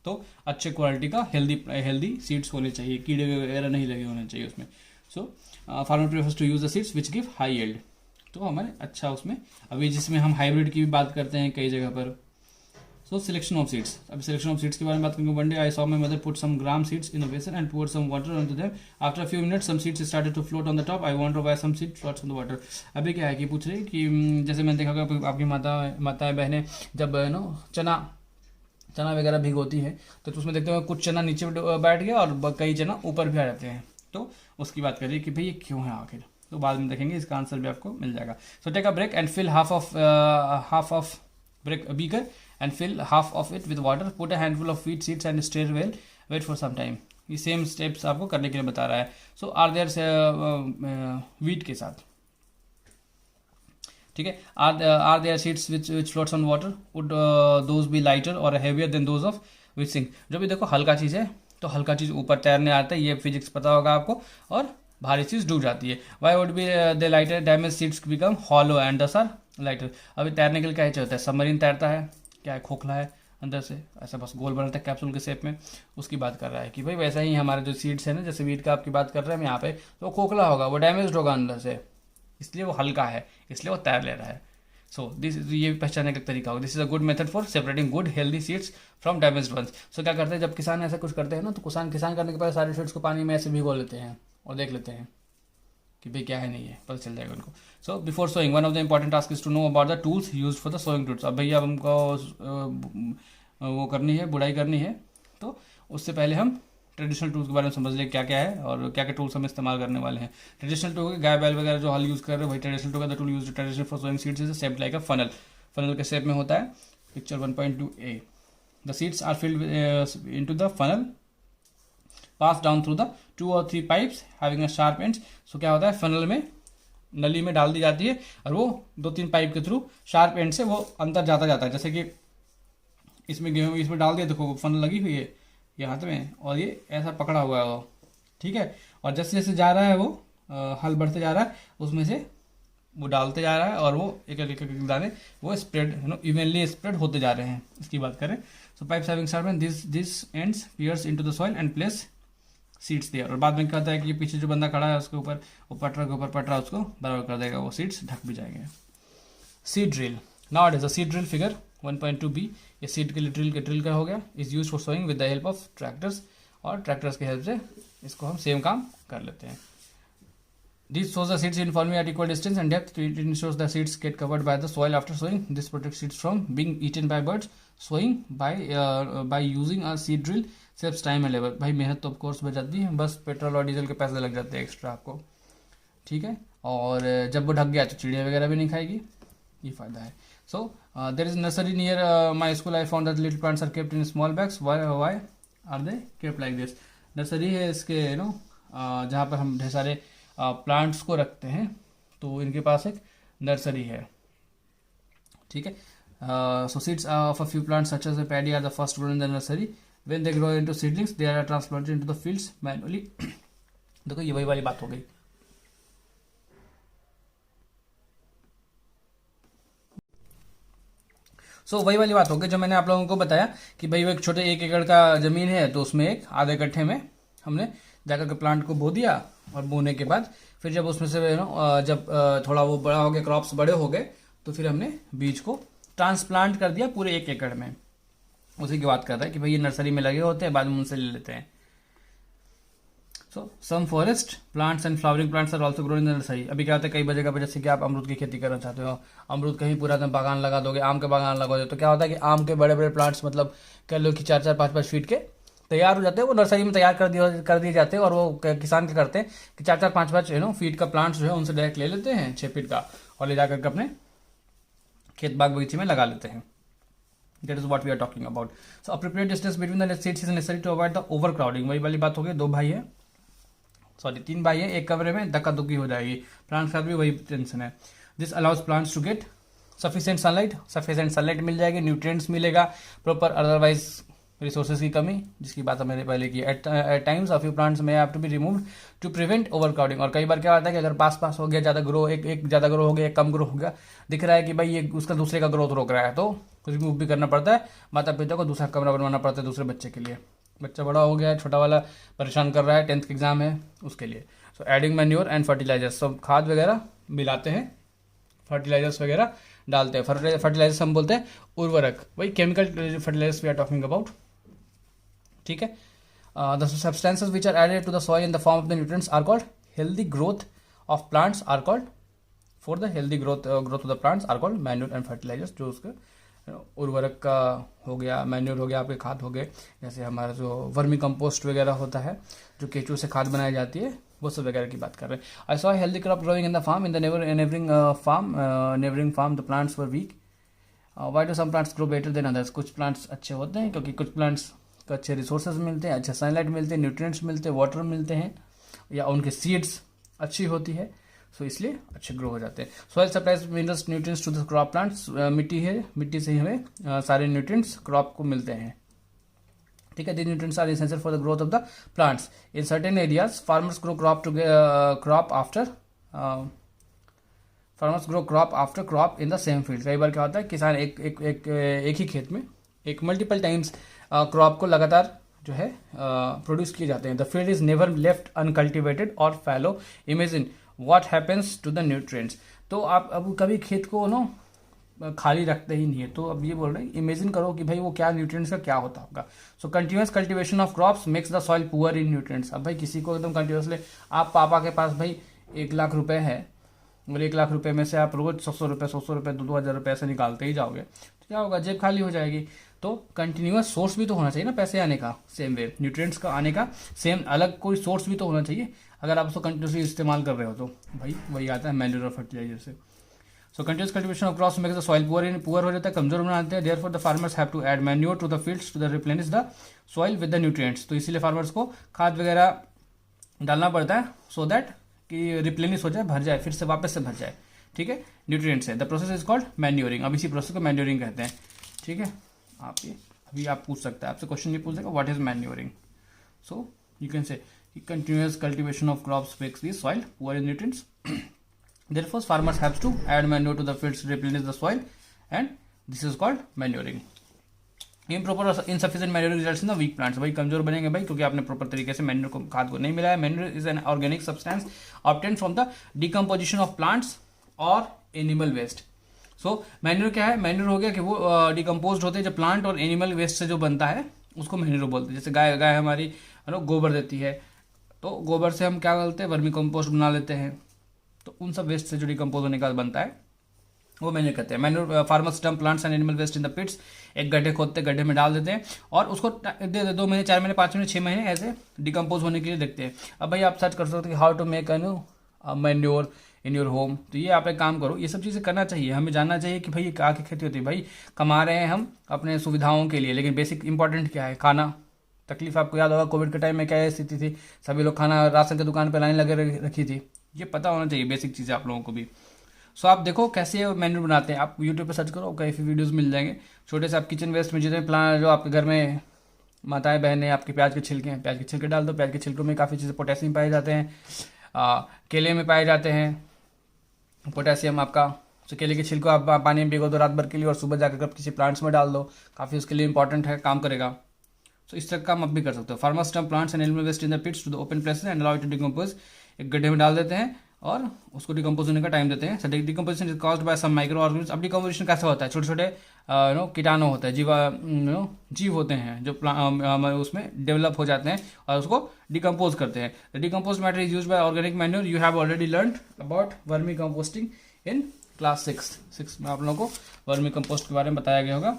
तो अच्छे क्वालिटी का हेल्दी सीड्स होने चाहिए, कीड़े वगैरह नहीं लगे होने चाहिए उसमें। So farmer prefers to use the seeds which give high yield, तो हमारे अच्छा उसमें, अभी जिसमें हम हाइब्रिड की भी बात करते हैं कई जगह पर। सो सिलेक्शन ऑफ सीड्स, अभी सिलेक्शन ऑफ सीड्स के बारे में बात करेंगे। One day I saw my mother put some gram seeds in a basin and poured some water onto them. After a few minutes some seeds started to float on the top. I wonder why some seeds floats on the water. अभी क्या है कि पूछ रही कि जैसे मैंने देखा होगा आपकी माताएं बहनें जब नो चना वगैरह भिगोती है तो उसमें देखते हो कुछ चना नीचे बैठ गया और कई चना ऊपर भी आ जाते हैं, तो उसकी बात करिए कि भाई ये क्यों है आखिर, तो बाद में देखेंगे, इसका आंसर भी आपको मिल जाएगा। So take a break and fill half of beaker and fill half of it with water. Put a handful of wheat seeds and stir well. Wait for some time. ये सेम स्टेप्स आपको करने के लिए बता रहा है। सो are there wheat के साथ, ठीक है, are there seeds which floats on water, would those be lighter और heavier than those of which sink. जो भी देखो हल्का चीज़ है तो हल्का चीज़ ऊपर तैरने आता है, ये फिजिक्स पता होगा आपको, और भारी चीज़ डूब जाती है। Why would be the lighter, damage seeds become hollow and दस आर लाइटर। अभी तैरने के लिए क्या होता है, सबमरीन तैरता है, क्या है, खोखला है अंदर से, ऐसा बस गोल बनाता है कैप्सूल के शेप में, उसकी बात कर रहा है कि भाई वैसा ही हमारे जो सीड्स है ना, जैसे वीट का आपकी बात कर रहे हैं हम यहाँ पे, तो वो खोखला होगा, वो डैमेज होगा अंदर से, इसलिए वो हल्का है, इसलिए वो तैर ले रहा है। सो दिस ये पहचानने का तरीका होगा। This is a good method for separating good healthy seeds from damaged ones. So क्या करते हैं जब किसान ऐसा कुछ करते हैं ना, तो किसान करने के बाद सारे सीड्स को पानी में ऐसे भिगो लेते हैं और देख लेते हैं कि भाई क्या है, नहीं है, पता चल जाएगा उनको। So before sowing one of the important task is to know about the tools use for the sowing tools. अब भैया अब हमको वो करनी है, बुड़ाई करनी है, तो उससे पहले हम ट्रेडिशनल टूल्स के बारे में समझ लें क्या क्या है और क्या क्या टूल्स हम इस्तेमाल करने वाले हैं। ट्रेडिशनल टूल गाय बैल वगैरह जो हल यूज़ कर रहे हैं, वही ट्रेडिशनल टूल का tool use traditional for sowing seeds is shaped like a funnel. Funnel के शेप में होता है, picture 1.2a। The seeds are filled into the funnel, pass down through the 2 or 3 pipes having a sharp ends. So क्या होता है, funnel में नली में डाल दी जाती है और वो 2-3 पाइप के थ्रू शार्प एंड से वो अंदर जाता है। जैसे कि इसमें गेहूँ इसमें डाल दिया, देखो फनल लगी हुई है ये हाथ में और ये ऐसा पकड़ा हुआ है वो, ठीक है, और जैसे जैसे जा रहा है वो हल बढ़ते जा रहा है, उसमें से वो डालते जा रहा है और वो एक एक दाने वो स्प्रेड इवनली स्प्रेड होते जा रहे हैं। इसकी बात करें, so pipes having sharp end this ends pierce into the soil and place seeds there. और बाद में कहता है कि पीछे जो बंदा खड़ा है उसके ऊपर, वो पटरा के ऊपर पटरा उसको बराबर कर देगा, वो सीड्स ढक भी जाएंगे। Seed drill, now it is a seed drill figure 1.2b। ये सीड के लिए ड्रिल का हो गया, is use for sowing with the help of tractors, और ट्रैक्टर्स की हेल्प से इसको हम सेम काम कर लेते हैं। This shows the seeds uniformly at equal distance and depth. It ensures the seeds get covered by the soil after sowing. This protects seeds from being eaten by birds. Sowing by using a seed drill saves time and labor. भाई मेहनत तो of course बच जाती है, बस petrol और diesel के पैसे लग जाते हैं एक्स्ट्रा आपको, ठीक है, और जब वो ढक गया तो चिड़िया वगैरह भी नहीं खाएगी, ये फायदा है। So there is nursery near my school. I found that little plants are kept in small bags. Why are they kept like this. Nursery है इसके जहाँ पर हम ढेर सारे प्लांट्स को रखते हैं, तो इनके पास एक नर्सरी है, ठीक है। So seeds of a few plants such as paddy are the first grown in the nursery. When they grow into seedlings they are transplanted into the fields manually. देखो ये वही वाली बात हो गई। सो वही वाली बात हो गई जो मैंने आप लोगों को बताया कि भाई वो एक छोटे 1 एकड़ का ज़मीन है, तो उसमें एक आधे कट्ठे में हमने जाकर के प्लांट को बो दिया, और बोने के बाद फिर जब उसमें से जब थोड़ा वो बड़ा हो गया, क्रॉप्स बड़े हो गए, तो फिर हमने बीज को ट्रांसप्लांट कर दिया पूरे 1 एकड़ में। उसी की बात कर रहा है कि भाई ये नर्सरी में लगे होते हैं, बाद में उनसे ले लेते हैं। So some forest plants and flowering plants are also grown in the nursery. अभी क्या होता है, कई जगह पर जैसे कि आप अमरूद की खेती करना चाहते हो, अमरूद कहीं पूरा एकदम बागान लगा दोगे, आम के बागान लगा दोगे, तो क्या होता है कि आम के बड़े बड़े प्लांट्स मतलब कह लो कि 4-4, 5-5 फीट के तैयार हो जाते हैं, वो नर्सरी में तैयार कर दिए जाते हैं। और वो किसान क्या करते हैं कि 4-4, 5-5 फीट का प्लांट्स जो है उनसे डायरेक्ट ले लेते हैं 6 फीट का, और ले जाकर के अपने खेत बाग बगीचे में लगा लेते हैं। That is what we are talking about. So appropriate distance between the seeds is necessary to avoid the overcrowding. वही वाली बात हो गई, 2 भाई है, सॉरी 3 भाई है, एक कमरे में धक्का धुक्की हो जाएगी, प्लांट्स का भी वही टेंशन है। This allows plants to get sufficient sunlight मिल जाएगी, न्यूट्रिएंट्स मिलेगा प्रॉपर, अदरवाइज रिसोर्सेज की कमी, जिसकी बात मैंने पहले की। At times of you plants may have to be removed to prevent overcrowding. और कई बार क्या होता है कि अगर पास हो गया, ज़्यादा ग्रो, एक ज़्यादा ग्रो हो गया, एक कम ग्रो हो गया, दिख रहा है कि भाई ये उसका दूसरे का ग्रोथ रोक रहा है, तो रिमूव भी करना पड़ता है। माता पिता को दूसरा कमरा बनवाना पड़ता है दूसरे बच्चे के लिए। बच्चा बड़ा हो गया है, छोटा वाला परेशान कर रहा है, 10th का एग्जाम है उसके लिए। So adding manure and fertilizers, सब खाद वगैरह मिलाते हैं, फर्टिलाइजर्स वगैरह डालते हैं। फर्टिलाइजर्स हम बोलते हैं उर्वरक, वही chemical fertilizers we are talking about, ठीक है। The substances which are added to the soil in the form of the nutrients are called healthy growth of plants are called, for the healthy growth of the plants are called manure and fertilizers. जो उसके उर्वरक का हो गया, manure हो गया, आपके खाद हो गए, जैसे हमारा जो वर्मी कंपोस्ट वगैरह होता है, जो केचू से खाद बनाई जाती है, वो सब वगैरह की बात कर रहे हैं। I saw healthy crop growing in the farm, in the neighbouring farm the plants were weak. Why do some plants grow better than others, कुछ प्लांट्स अच्छे होते हैं क्योंकि कुछ प्लांट्स को अच्छे रिसोर्सेज मिलते हैं, अच्छे सनलाइट मिलते हैं, न्यूट्रिएंट्स मिलते हैं, वाटर मिलते हैं, या उनके सीड्स अच्छी होती है, सो इसलिए अच्छे ग्रो हो जाते हैं। Soil supplies minerals nutrients to the crop plants, मिट्टी है, मिट्टी से ही हमें सारे न्यूट्रिएंट्स क्रॉप को मिलते हैं, ठीक है। The nutrients are essential for the growth of the plants. In certain areas farmers grow crop after crop in the same field. कई बार क्या होता है, किसान एक ही खेत में एक मल्टीपल टाइम्स क्रॉप को लगातार जो है प्रोड्यूस किए जाते हैं। The field is never left uncultivated और fallow. Imagine what happens to the nutrients. तो आप अब कभी खेत को खाली रखते ही नहीं है, तो अब ये बोल रहे हैं, इमेजिन करो कि भाई वो क्या न्यूट्रिएंट्स का क्या होता होगा। So continuous cultivation of crops makes the soil poor in nutrients. अब भाई किसी को एकदम कंटिन्यूसली, आप पापा के पास भाई 1 लाख रुपए है, और 1 लाख रुपए में से आप रोज 100 रुपये 2,000 रुपये ऐसे निकालते ही जाओगे, तो क्या होगा, जेब खाली हो जाएगी। तो कंटिन्यूअस सोर्स भी तो होना चाहिए ना पैसे आने का, सेम वे न्यूट्रिएंट्स का आने का सेम अलग कोई सोर्स भी तो होना चाहिए। अगर आप उसको कंटिन्यूसली इस्तेमाल कर रहे हो तो भाई वही आता है मैन्योर और फर्टिलाइजर से। So continuous cultivation of crops makes the soil poor हो जाता है, कमजोर बनाते हैं। Therefore the farmers have to add manure to the fields to the replenish the soil with the nutrients. तो इसीलिए फार्मर्स को खाद वगैरह डालना पड़ता है, सो दैट कि रिप्लेनिश हो जाए, भर जाए, फिर से वापस से भर जाए, ठीक है, न्यूट्रिएंट्स है। The process is called manuring. अब इसी प्रोसेस को मैन्योरिंग कहते हैं, ठीक है। आप ये अभी आप पूछ सकते हैं, आपसे क्वेश्चन ये पूछ देगा, what is manuring. So you can say continuous cultivation of crops makes the soil poor in nutrients. Therefore, farmers have to add manure to the fields to replenish the soil, and this is called manuring. Improper or insufficient manure results in the weak plants. भाई कमजोर बनेंगे भाई, क्योंकि आपने proper तरीके से manure को, खाद को नहीं मिलाया। Manure is an organic substance obtained from the decomposition of plants or animal waste. So manure क्या है, मैन्योर हो गया कि वो डिकम्पोज होते हैं, जब प्लांट और एनिमल वेस्ट से जो बनता है उसको मैन्योर बोलते हैं। जैसे गाय हमारी गोबर देती है, तो गोबर से हम क्या करते हैं, वर्मी कंपोस्ट बना लेते हैं, तो उन सब वेस्ट से जो डिकम्पोज होने का बनता है वो मैन्योर कहते हैं। Manure farmers dump plants and animal waste in the pits. एक गड्ढे खोदते, गड्ढे में डाल देते हैं और उसको 2 महीने 4 महीने 5 महीने 6 महीने ऐसे डिकम्पोज होने के लिए देखते हैं। अब भाई आप सर्च कर सकते हैं how to make manure in your home. तो ये आप एक काम करो, ये सब चीज़ें करना चाहिए, हमें जानना चाहिए कि भाई ये क्या खेती होती है। भाई कमा रहे हैं हम अपने सुविधाओं के लिए, लेकिन बेसिक इंपॉर्टेंट क्या है, खाना। तकलीफ आपको याद होगा कोविड के टाइम में क्या स्थिति थी, सभी लोग खाना राशन की दुकान पर लाइन लगे रखी थी। ये पता होना चाहिए बेसिक चीज़ें आप लोगों को भी। सो आप देखो कैसे मेन्यू बनाते हैं, आप यूट्यूब पे सर्च करो, काफ़ी वीडियोस मिल जाएंगे। छोटे से आप किचन वेस्ट में जितने प्लांट जो आपके घर में माताएं बहनें, आपके प्याज के छिलके हैं, प्याज के छिलके डाल दो। प्याज के छिलकों में काफ़ी चीज़ें पोटेशियम पाए जाते हैं, केले में पाए जाते हैं पोटेशियम आपका। तो केले के छिलको आप पानी में भिगो दो रात भर के लिए, और सुबह जाकर किसी प्लांट्स में डाल दो, काफ़ी उसके लिए इंपॉर्टेंट है, काम करेगा। तो इस तरह का काम आप भी कर सकते हो। Farmers dump plants and animal waste in the pits to the open places and allow it to decompose. एक गड्ढे में डाल देते हैं और उसको डिकम्पोज होने का टाइम देते हैं। Decomposition is caused by some micro organism. अब डिकम्पोजिशन कैसा होता है, छोटे छोटे कीटाणु होते हैं, जीव होते हैं जो उसमें डेवलप हो जाते हैं और उसको डिकम्पोज करते हैं। The decompose matter is use by organic manure. You have already learn about vermi composting in class 6 में। आप लोगों को वर्मी कंपोस्ट के बारे में बताया गया होगा,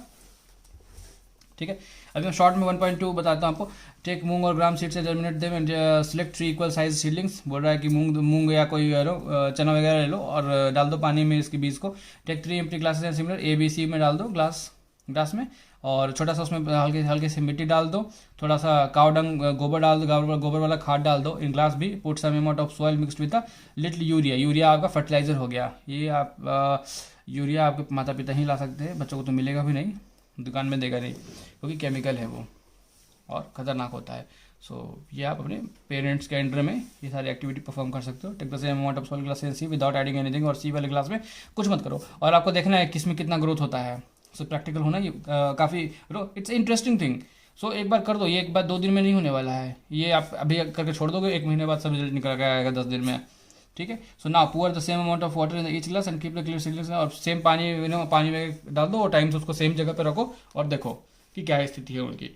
ठीक है। अभी मैं शॉर्ट में 1.2 बताता हूँ आपको। टेक मूंग और ग्राम सीड से germinate them and select 3 equal size seedlings. बोल रहा है कि मूंग या कोई चना वगैरह ले लो और डाल दो पानी में इसके बीज को। Take 3 empty glasses and similar, ABC में डाल दो ग्लास में, और छोटा सा उसमें हल्के से मिट्टी डाल दो, थोड़ा सा काव डंग गोबर डाल दो, गोबर वाला खाद डाल दो। In glass B put some amount of soil mixed with little urea. Urea आपका फर्टिलाइजर हो गया। ये आप यूरिया आपके माता पिता ही ला सकते हैं, बच्चों को तो मिलेगा भी नहीं, दुकान में देगा नहीं, क्योंकि केमिकल है वो और ख़तरनाक होता है। सो ये आप अपने पेरेंट्स के अंडर में ये सारी एक्टिविटी परफॉर्म कर सकते हो। Take the same amount of soil glass in C without adding anything, और सी वाले ग्लास में कुछ मत करो, और आपको देखना है किसमें कितना ग्रोथ होता है। सो प्रैक्टिकल होना ये काफ़ी इट्स इंटरेस्टिंग थिंग। सो एक बार कर दो, ये एक बार 2 दिन में नहीं होने वाला है, ये आप अभी करके छोड़ दोगे, 1 महीने बाद सब रिजल्ट निकल के आएगा 10 दिन में, ठीक है। So now poor the same amount of water in each glass and keep the clear signals, और सेम पानी पानी में डाल दो और टाइम से उसको सेम जगह पे रखो और देखो कि क्या स्थिति है उनकी,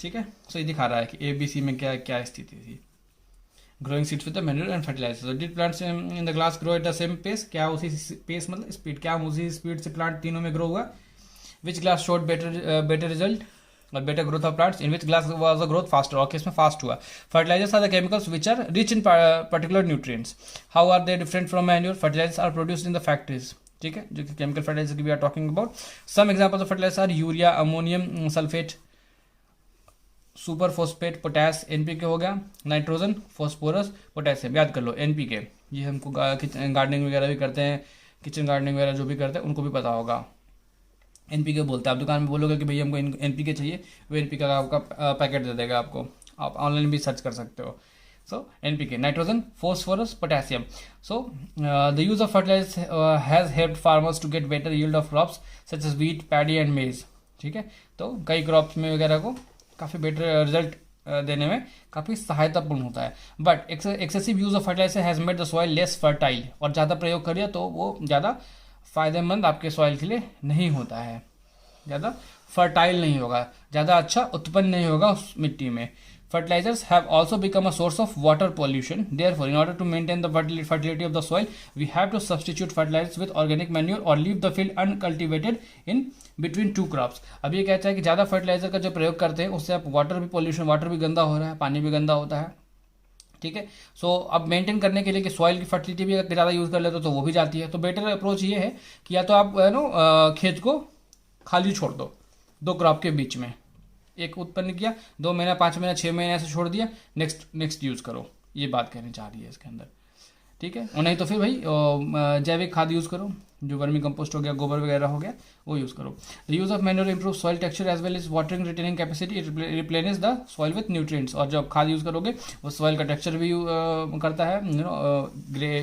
ठीक है। सो ये दिखा रहा है कि ABC में क्या क्या स्थिति थी। Growing seeds with the manure and fertilizer, did plants in the glass grow at the same pace, क्या उसी पेस मतलब स्पीड, क्या उसी स्पीड से प्लांट तीनों में ग्रो हुआ। Which glass showed better result और better growth of plants, in which glass was the growth faster, और किसमें फास्ट हुआ। Fertilizers are the chemicals which are rich in particular nutrients, how are they different from manure, fertilizers are produced in the factories, ठीक है, जो कि chemical fertilizer की we are talking about. Some examples of fertilizers are urea, ammonium sulphate, super phosphate, potash, NPK हो गया, nitrogen, phosphorus, potassium, याद कर लो NPK, ये हमको गार्डनिंग वगैरह भी करते हैं, किचन गार्डनिंग वगैरह जो भी करते हैं उनको भी पता होगा। NPK बोलते हैं, आप दुकान में बोलोगे कि भैया हमको NPK चाहिए, वो NPK का आपका पैकेट दे देगा आपको, आप ऑनलाइन भी सर्च कर सकते हो। So NPK, nitrogen, phosphorus, potassium. So the use of fertilizer has helped farmers to get better yield of crops such as wheat, paddy and maize, ठीक है। तो कई क्रॉप्स में वगैरह को काफ़ी बेटर रिजल्ट देने में काफ़ी सहायतापूर्ण होता है। But excessive use of fertilizer has made the soil less fertile, और ज़्यादा प्रयोग करिए तो वो ज़्यादा फायदेमंद आपके सॉइल के लिए नहीं होता है, ज़्यादा फर्टाइल नहीं होगा, ज़्यादा अच्छा उत्पन्न नहीं होगा उस मिट्टी में। Fertilizers have also become a source of water pollution. Therefore, in order to maintain the fertility of the soil, we have to substitute fertilizers with organic manure or leave the field uncultivated in between two crops. अब ये कहता है कि ज़्यादा fertiliser का जो प्रयोग करते हैं उससे आप वाटर भी पोल्यूशन, वाटर भी गंदा हो रहा है, पानी भी गंदा होता है, ठीक है। सो अब मेंटेन करने के लिए कि सॉइल की फर्टिलिटी भी अगर ज़्यादा यूज़ कर लेते तो वो भी जाती है। तो बेटर अप्रोच ये है कि या तो आप खेत को खाली छोड़ दो 2 क्रॉप के बीच में, एक उत्पन्न किया, 2 महीना, 5 महीना, 6 महीने ऐसे छोड़ दिया, नेक्स्ट यूज़ करो, ये बात कहनी चाह रही है इसके अंदर, ठीक है। और नहीं तो फिर भाई जैविक खाद यूज़ करो, जो वर्मी कंपोस्ट हो गया, गोबर वगैरह हो गया, वो यूज़ करो। The use of manure improve soil texture as well as watering retaining capacity, replenish the soil with nutrients, और जब खाद यूज़ करोगे वो सॉइल का टेक्सचर भी करता है,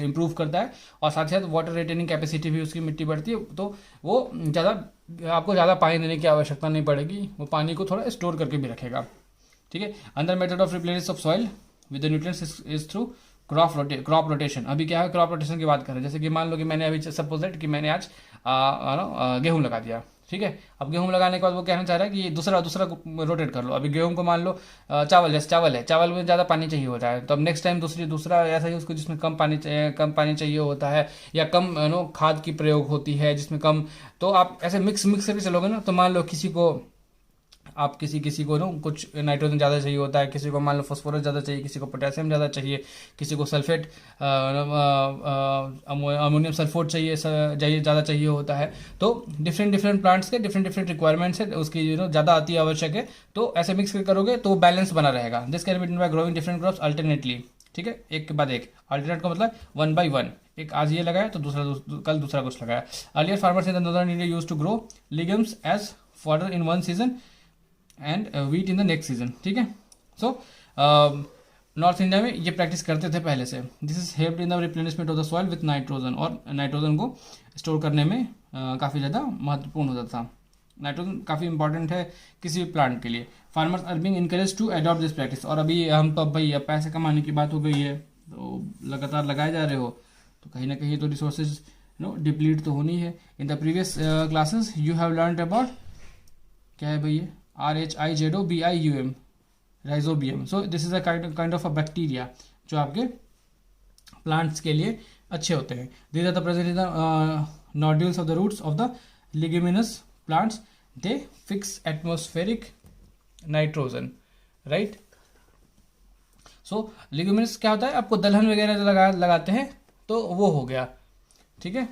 इंप्रूव करता है, और साथ ही साथ वाटर रिटेनिंग कैपेसिटी भी उसकी मिट्टी बढ़ती है, तो वो आपको ज़्यादा पानी देने की आवश्यकता नहीं पड़ेगी, वो पानी को थोड़ा स्टोर करके भी रखेगा, ठीक है। अंदर method of replenish of soil with the nutrients is through crop rotation. अभी क्या है, क्रॉप रोटेशन की बात करें, जैसे कि मान लो कि मैंने अभी सपोज दैट कि मैंने आज गेहूं लगा दिया, ठीक है। अब गेहूं लगाने के बाद वो कहना चाह रहा है कि ये दूसरा रोटेट कर लो। अभी गेहूं को मान लो चावल है, चावल में ज़्यादा पानी चाहिए होता है, तो अब नेक्स्ट टाइम दूसरा ऐसा ही उसको जिसमें कम पानी चाहिए होता है, या कम खाद की प्रयोग होती है जिसमें कम, तो आप ऐसे मिक्स करके चलोगे ना, तो मान लो किसी को कुछ नाइट्रोजन ज़्यादा चाहिए होता है, किसी को मान लो फॉस्फोरस ज़्यादा चाहिए, किसी को पोटेशियम ज़्यादा चाहिए, किसी को सल्फेट अमोनियम सल्फोट ज़्यादा चाहिए होता है। तो डिफरेंट प्लांट्स के डिफरेंट रिक्वायरमेंट्स है, उसकी ज़्यादा अति आवश्यक है, तो ऐसे मिक्स करके करोगे तो बैलेंस बना रहेगा। This can be done by growing different crops alternately, ठीक है, एक के बाद एक। अल्टरनेट का मतलब 1 by 1, एक आज ये लगाया तो कल दूसरा कुछ लगाया। Earlier farmers in the northern India used to grow legumes as fodder in one season and wheat in the next season, ठीक है। सो नॉर्थ इंडिया में ये प्रैक्टिस करते थे पहले से। This is helped in the replenishment of the soil with nitrogen, और nitrogen को स्टोर करने में काफ़ी ज़्यादा महत्वपूर्ण होता था। नाइट्रोजन काफ़ी इंपॉर्टेंट है किसी भी प्लांट के लिए। Farmers are being encourage to adopt this practice, और अभी हम तो भाई अब पैसे कमाने की बात हो गई है, तो लगातार लगाए जा रहे हो, तो कहीं ना कहीं तो रिसोर्सेज डिप्लीट तो होनी है। In the previous classes you have learned about क्या है भैया, RHIZOBIUM, rhizobium. So this is a kind of a bacteria जो आपके प्लांट्स के लिए अच्छे होते हैं। These are the present in the nodules of the roots of the leguminous plants, they fix atmospheric nitrogen, right. So leguminous क्या होता है, आपको दलहन वगैरह लगाते हैं तो वो हो गया, ठीक है।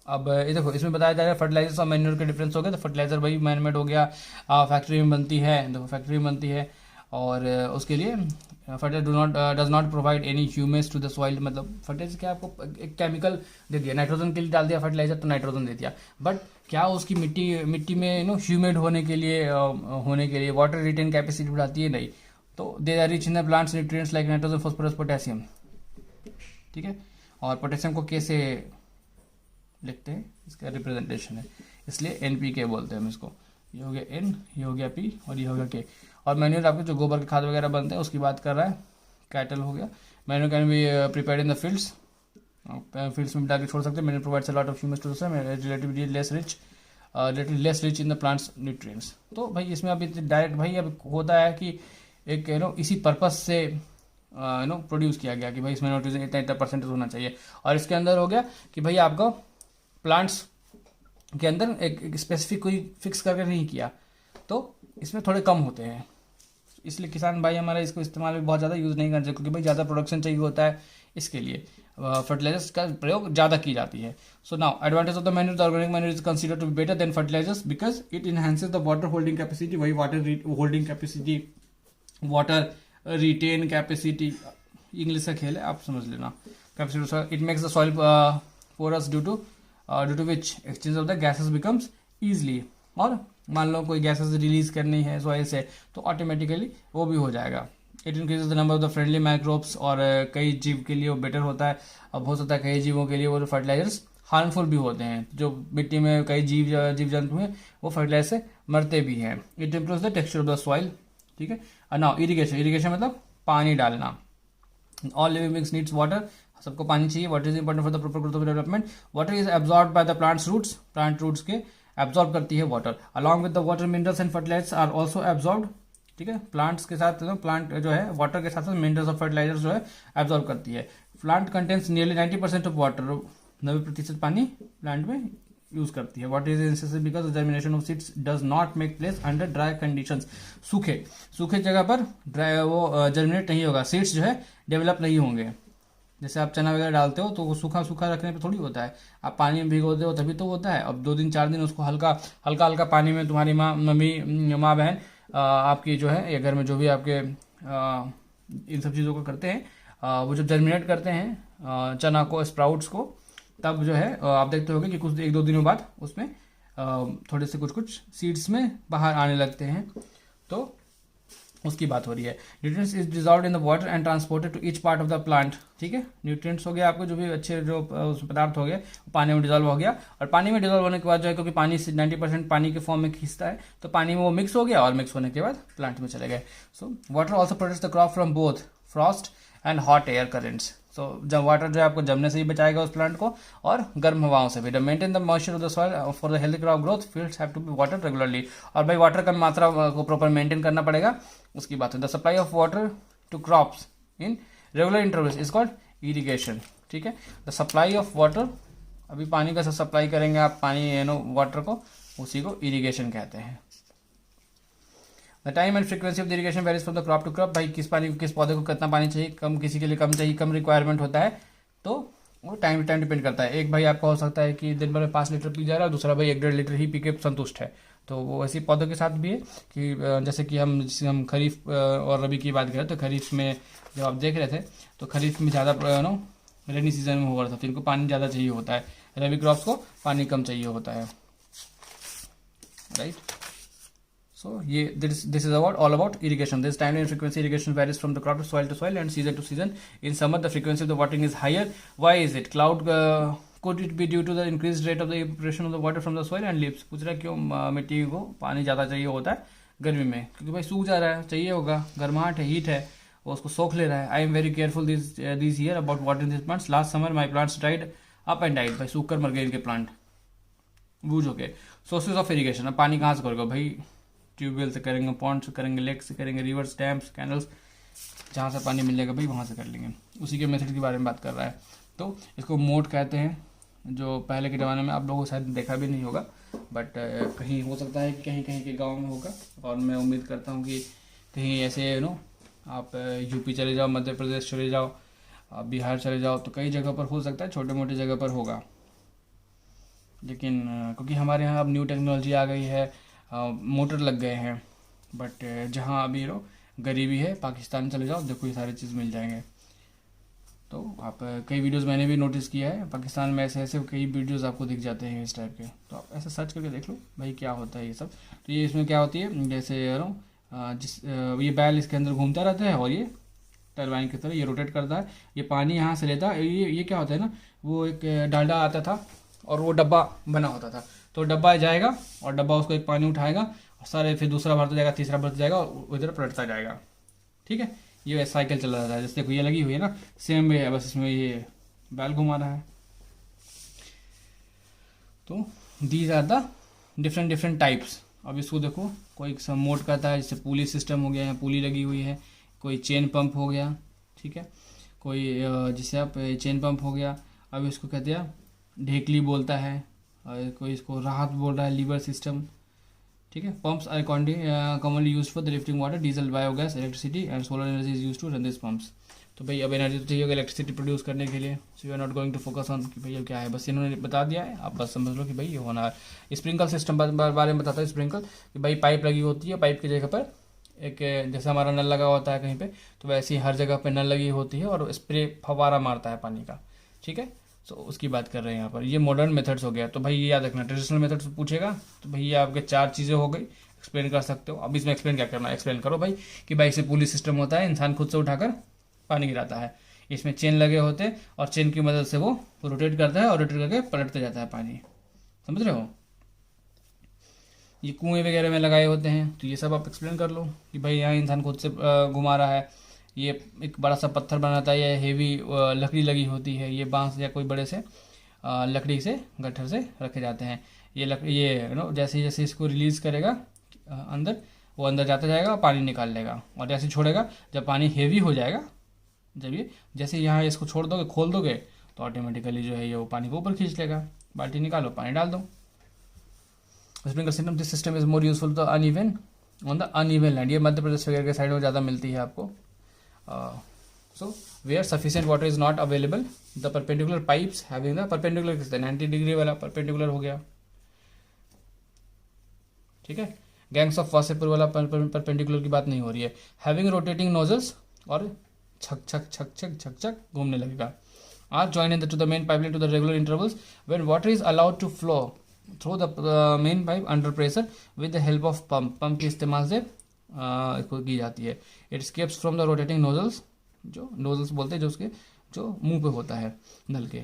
अब ये देखो इसमें बताया जा रहा है फर्टिलाइजर्स और मैन्योर के डिफरेंस हो गया। तो फर्टिलाइजर भाई मैनमेड हो गया, फैक्ट्री में बनती है, देखो फैक्ट्री में बनती है, और उसके लिए fertiliser does not provide any humus to the soil, मतलब फर्टिलाइजर क्या आपको एक केमिकल दे दिया, नाइट्रोजन के लिए डाल दिया फर्टिलाइजर तो नाइट्रोजन दे दिया, बट क्या उसकी मिट्टी में ह्यूमिड होने के लिए वाटर रिटेन कैपेसिटी बढ़ाती है? नहीं। तो they are rich in the plants nutrients like nitrogen, phosphorus, potassium. ठीक है, और पोटेशियम को कैसे लिखते हैं, इसका रिप्रेजेंटेशन है, इसलिए NPK बोलते हैं हम इसको। ये हो गया N, ये हो गया P और ये हो गया K। और मैन्योर आपके जो गोबर के खाद वगैरह बनते हैं उसकी बात कर रहा है, कैटल हो गया। Manure can be prepared in the fields, fields में डाल के छोड़ सकते हैं। Manure provides a lot of humus to the soil, relatively less rich in the plants nutrients. तो भाई इसमें अभी डायरेक्ट भाई अब होता है कि एक इसी पर्पज से प्रोड्यूस किया गया कि भाई इसमें न्यूट्रिशन इतना परसेंटेज होना चाहिए। और इसके अंदर हो गया कि भाई आपको प्लांट्स के अंदर एक स्पेसिफिक कोई फिक्स करके नहीं किया, तो इसमें थोड़े कम होते हैं, इसलिए किसान भाई हमारा इसको इस्तेमाल भी बहुत ज़्यादा यूज़ नहीं करते, क्योंकि भाई ज़्यादा प्रोडक्शन चाहिए होता है, इसके लिए फर्टिलाइजर्स का प्रयोग ज़्यादा की जाती है। So now advantage of the manure, the organic manure is considered to be better than fertilisers because it enhances the water holding capacity. वही water holding capacity, water retain capacity, English का खेल है, आप समझ लेना। Capacity, it makes the soil porous due to which exchange of the gases becomes easily. और मान लो कोई गैसेस रिलीज करनी है सॉइल से तो ऑटोमेटिकली वो भी हो जाएगा। It increases the number of the friendly microbes, और कई जीव के लिए वो बेटर होता है। अब हो सकता है कई जीवों के लिए वो फर्टिलाइजर्स हार्मफुल भी होते हैं, जो मिट्टी में कई जीव जंतु हैं वो फर्टिलाइजर से मरते भी हैं। It improves the texture of the soil. ठीक है, नाउ इरिगेशन मतलब पानी डालना। All living beings needs water, सबको पानी चाहिए। Water is important for the proper growth of development. Water is absorbed by the plants roots, plant roots के absorb करती है water. Along with the water minerals and fertilisers are also absorbed. ठीक है, plants के साथ plant जो है water के साथ साथ मिनरल्स और फर्टिलाइजर्स जो है एब्जॉर्ब करती है। Plant contains nearly 90% of water, 90% पानी प्लांट में यूज करती है। Water is necessary because germination of seeds does not make place under dry conditions. सूखे जगह पर ड्राई वो जर्मिनेट नहीं होगा, सीड्स जो है डेवलप नहीं होंगे। जैसे आप चना वगैरह डालते हो तो वो सूखा सूखा रखने पे थोड़ी होता है, आप पानी में भिगोते हो तभी तो होता है। अब 2 दिन 4 दिन उसको हल्का हल्का पानी में तुम्हारी माँ बहन आपकी जो है, या घर में जो भी आपके इन सब चीज़ों को करते हैं, वो जब जर्मिनेट करते हैं चना को, स्प्राउट्स को, तब जो है आप देखते होगे कि कुछ 1-2 दिनों बाद उसमें थोड़े से कुछ सीड्स में बाहर आने लगते हैं, तो उसकी बात हो रही है। Nutrients is dissolved in the water and transported to each part of the plant. ठीक है, न्यूट्रिएंट्स हो गया आपको जो भी अच्छे जो पदार्थ हो गए पानी में डिजॉल्व हो गया, और पानी में डिजॉल्व होने के बाद जो है, क्योंकि पानी से 90% पानी के फॉर्म में खींचता है, तो पानी में वो मिक्स हो गया, और मिक्स होने के बाद प्लांट में चले गए। So water also protects the crop from both frost and hot air currents. So जब वाटर जो है आपको जमने से ही बचाएगा उस प्लांट को, और गर्म हवाओं से भी। The maintain the moisture of the soil for the healthy crop growth, fields have to be water regularly. और भाई वाटर का मात्रा को प्रॉपर मेंटेन करना पड़ेगा, उसकी बात है। The supply of water to crops in regular intervals is called irrigation. ठीक है, द सप्लाई ऑफ वाटर, अभी पानी का सप्लाई करेंगे आप पानी वाटर को, उसी को इरिगेशन कहते हैं। The time and frequency of the irrigation varies from the crop to crop. भाई किस पौधे को कितना पानी चाहिए, कम किसी के लिए कम चाहिए, कम रिक्वायरमेंट होता है, तो वो टाइम टू टाइम डिपेंड करता है। एक भाई आपका हो सकता है कि दिन भर में 5 लीटर पी जा रहा है, दूसरा भाई 1-1.5 लीटर ही पी के संतुष्ट है। तो वो ऐसी पौधों के साथ भी है कि जैसे कि हम खरीफ और रबी की बात करें, तो खरीफ में जब आप देख रहे थे तो खरीफ में ज़्यादा रेनी सीजन में हो रहा था, तो इनको पानी ज़्यादा चाहिए होता है। रबी क्रॉप्स को पानी कम चाहिए होता है, right. So this is all about irrigation. This time and frequency irrigation varies from the crop to soil and season to season. In summer, the frequency of the watering is higher. Why is it? Could it be due to the increased rate of the evaporation of the water from the soil and leaves? पूछ रहा है क्यों मिट्टी को पानी ज़्यादा चाहिए होता है गर्मी में, क्योंकि भाई सूख जा रहा है, चाहिए होगा, गर्माहट है, हीट है, वो उसको सोख ले रहा है। I am very careful this year about watering this plants. Last summer my plants dried up and died. भाई सूख कर मर गए इनके प्लांट, बूझ हो गए। सोर्सेज ऑफ इरीगेशन, अब पानी कहाँ से करोगे भाई, ट्यूबवेल से करेंगे, पॉन्ड से करेंगे, लेक से करेंगे, रिवर्स, डैम्स, कैनल्स, जहाँ से पानी मिलेगा भाई वहाँ से कर लेंगे। उसी के मेथड के बारे में बात कर रहा है। तो इसको मोट कहते हैं, जो पहले के ज़माने में आप लोगों को शायद देखा भी नहीं होगा, बट कहीं हो सकता है कि कहीं कहीं के गाँव में होगा, और मैं उम्मीद करता हूँ कि कहीं ऐसे आप यूपी चले जाओ, मध्य प्रदेश चले जाओ, बिहार चले जाओ, तो कई जगह पर हो सकता है, छोटे मोटे जगह पर होगा। लेकिन क्योंकि हमारे यहाँ अब न्यू टेक्नोलॉजी आ गई है, मोटर लग गए हैं, बट जहाँ अभी गरीबी है, पाकिस्तान चले जाओ, देखो ये सारी चीज़ मिल जाएंगे। तो आप कई वीडियोस मैंने भी नोटिस किया है, पाकिस्तान में ऐसे ऐसे कई वीडियोस आपको दिख जाते हैं इस टाइप के, तो आप ऐसे सर्च करके देख लो भाई क्या होता है ये सब। तो ये इसमें क्या होती है, जैसे ये बैल इसके अंदर घूमता रहता है और ये टरबाइन की तरह ये रोटेट करता है, ये पानी यहाँ से लेता है। ये क्या होता है ना, वो एक डालडा आता था और वो डब्बा बना होता था, तो डब्बा जाएगा और डब्बा उसको एक पानी उठाएगा और सारे फिर दूसरा भरता जाएगा, तीसरा भरता जाएगा और इधर पलटता जाएगा। ठीक है, ये साइकिल चल रहा है, जैसे देखो ये लगी हुई है ना, सेम वे है, बस इसमें ये बैल घुमा रहा है। तो these are the different different types. अब इसको देखो, कोई सब मोड करता है, जैसे पुली सिस्टम हो गया, यहाँ पुली लगी हुई है, कोई चेन पंप हो गया, ठीक है, कोई जिसे आप चेन पंप हो गया। अब इसको कहते हैं ढेकली बोलता है, और कोई इसको राहत बोल रहा है, लीवर सिस्टम। ठीक है, pumps are commonly use for the lifting water, diesel, biogas, electricity and solar energy is use to run this pumps. तो भाई अब एनर्जी तो चाहिए होगा इलेक्ट्रिसिटी प्रोड्यूस करने के लिए, so you are not going to focus on कि भाई अब क्या है, बस इन्होंने बता दिया है, आप बस समझ लो कि भाई ये होना है। स्प्रिंकल सिस्टम बारे में बताता है, स्प्रिंकल कि भाई पाइप लगी होती है, पाइप की जगह पर एक जैसे हमारा नल लगा होता है कहीं पे, तो वैसे ही हर जगह पे नल लगी होती है और स्प्रे फवारा मारता है पानी का। ठीक है, तो उसकी बात कर रहे हैं यहाँ पर। ये मॉडर्न मेथड्स हो गया, तो भाई ये याद रखना, ट्रेडिशनल मेथड्स पूछेगा तो भाई ये आपके 4 चीज़ें हो गई, एक्सप्लेन कर सकते हो। अब इसमें एक्सप्लेन क्या करना है, एक्सप्लेन करो भाई कि भाई इससे पुलिस सिस्टम होता है, इंसान खुद से उठाकर पानी गिराता है, इसमें चेन लगे होते हैं और चेन की मदद से वो रोटेट करता है और रोटेट करके पलटते जाता है पानी। समझ रहे हो, ये कुएं वगैरह में लगाए होते हैं, तो ये सब आप एक्सप्लेन कर लो कि भाई यहाँ इंसान खुद से घुमा रहा है, ये एक बड़ा सा पत्थर बनाता है, ये हेवी लकड़ी लगी होती है, ये बांस या कोई बड़े से लकड़ी से गट्ठर से रखे जाते हैं। ये ये जैसे जैसे इसको रिलीज़ करेगा अंदर, वो अंदर जाता जाएगा, पानी निकाल लेगा, और जैसे छोड़ेगा, जब पानी हेवी हो जाएगा, जब ये जैसे यहाँ इसको छोड़ दोगे, खोल दोगे, तो ऑटोमेटिकली जो है ये वो पानी को ऊपर खींच लेगा, बाल्टी निकालो, पानी डाल दो। Sprinkler system, this system is more useful the uneven on the uneven land, ये मध्य प्रदेश वगैरह के साइड में ज़्यादा मिलती है आपको। So where sufficient water is not available, the perpendicular pipes having the perpendicular, किससे 90 डिग्री वाला परपेंडिकुलर हो गया। ठीक है, गैंग्स ऑफ वासेपुर वाला परपेंडिकुलर की बात नहीं हो रही है। हैविंग रोटेटिंग नोजल्स, और छक छक छक छक छक छक घूमने लगेगा। Are join in to the main pipeline to the regular intervals when water is allowed to flow through the main pipe under pressure with the help of pump, pump के इस्तेमाल से इसको की जाती है। It escapes from the rotating nozzles, जो nozzles बोलते हैं जो उसके जो मुंह पे होता है नल के,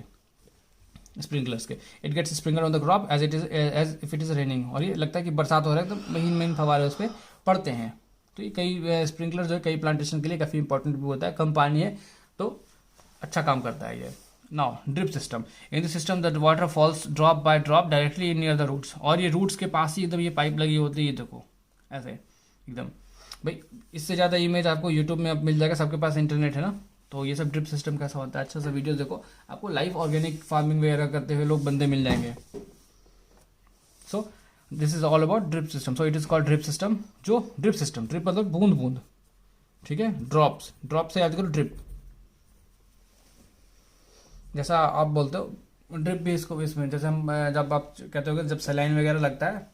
स्प्रिंकलर्स के। It gets sprinkler on the crop as if it is raining, और ये लगता है कि बरसात हो रहा है, एकदम महीन महीन फवारे उस पर पड़ते हैं। तो ये कई स्प्रिंकलर जो है कई प्लांटेशन के लिए काफ़ी इंपॉर्टेंट भी होता है, कम पानी है तो अच्छा काम करता है ये। Now drip system, in the system that water falls drop by drop directly near the roots, और ये रूट्स के पास ही एकदम ये पाइप लगी होती है, ये देखो ऐसे एकदम। भाई इससे ज़्यादा इमेज आपको यूट्यूब में अब मिल जाएगा, सबके पास इंटरनेट है ना, तो ये सब ड्रिप सिस्टम कैसा होता है, अच्छा सा वीडियो देखो, आपको लाइव ऑर्गेनिक फार्मिंग वगैरह करते हुए लोग बंदे मिल जाएंगे। सो this is all about drip system, so it is called drip system. जो ड्रिप सिस्टम, ड्रिप मतलब बूंद बूंद, ठीक है, ड्रॉप्स, ड्रॉप से याद करो ड्रिप, जैसा आप बोलते हो ड्रिप भी इसको इसमें, जैसे हम जब आप कहते हो जब सलाइन वगैरह लगता है,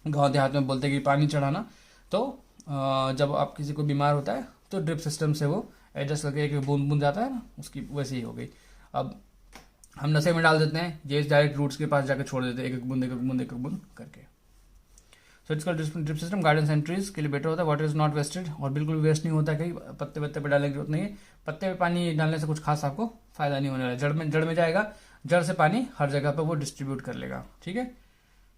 गांव देहात में बोलते हैं कि पानी चढ़ाना, तो जब आप किसी को बीमार होता है तो ड्रिप सिस्टम से वो एडजस्ट करके एक बूंद बूंद जाता है ना, उसकी वैसे ही हो गई। अब हम नशे में डाल देते हैं, ये डायरेक्ट रूट्स के पास जाकर छोड़ देते हैं, एक एक बूंद एक एक बूंद एक एक बूंद करके। So it's called drip system. Garden and trees के लिए बेटर होता है, वाटर इज नॉट वेस्टेड, और बिल्कुल वेस्ट नहीं होता है, कहीं पत्ते वत्ते पे डालने की जरूरत नहीं है, पत्ते पे पानी डालने से कुछ खास आपको फायदा नहीं होने वाला, जड़ में जाएगा, जड़ से पानी हर जगह पर वो डिस्ट्रीब्यूट कर लेगा। ठीक है,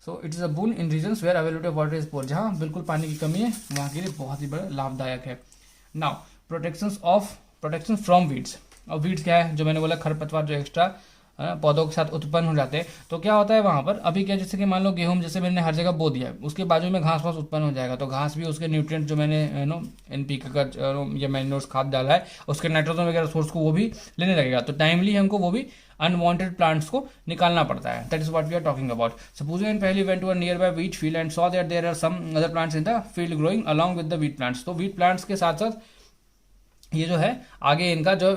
so it is a boon in regions where availability of water is poor, जहाँ बिल्कुल पानी की कमी है वहाँ के लिए बहुत ही बड़ा लाभदायक है। नाउ प्रोटेक्शन फ्रॉम वीड्स, और वीड्स क्या है, जो मैंने बोला खरपतवार जो एक्स्ट्रा पौधों के साथ उत्पन्न हो जाते हैं, तो क्या होता है वहाँ पर, अभी क्या जैसे कि मान लो गेहूं जैसे मैंने हर जगह बो दिया है, उसके बाजू में घास वास उत्पन्न हो जाएगा, तो घास भी उसके न्यूट्रिएंट जो मैंने NPK का या मैन्योर्स खाद डाला है, उसके नाइट्रोजन वगैरह सोर्स को वो भी लेने लगेगा, तो टाइमली हमको वो भी अनवांटेड प्लांट्स को निकालना पड़ता है। That is what we are talking about. Suppose and पहले went to a nearby wheat field and saw that there are some other plants in the field growing along with the wheat plants, तो wheat plants के साथ साथ ये जो है आगे इनका जो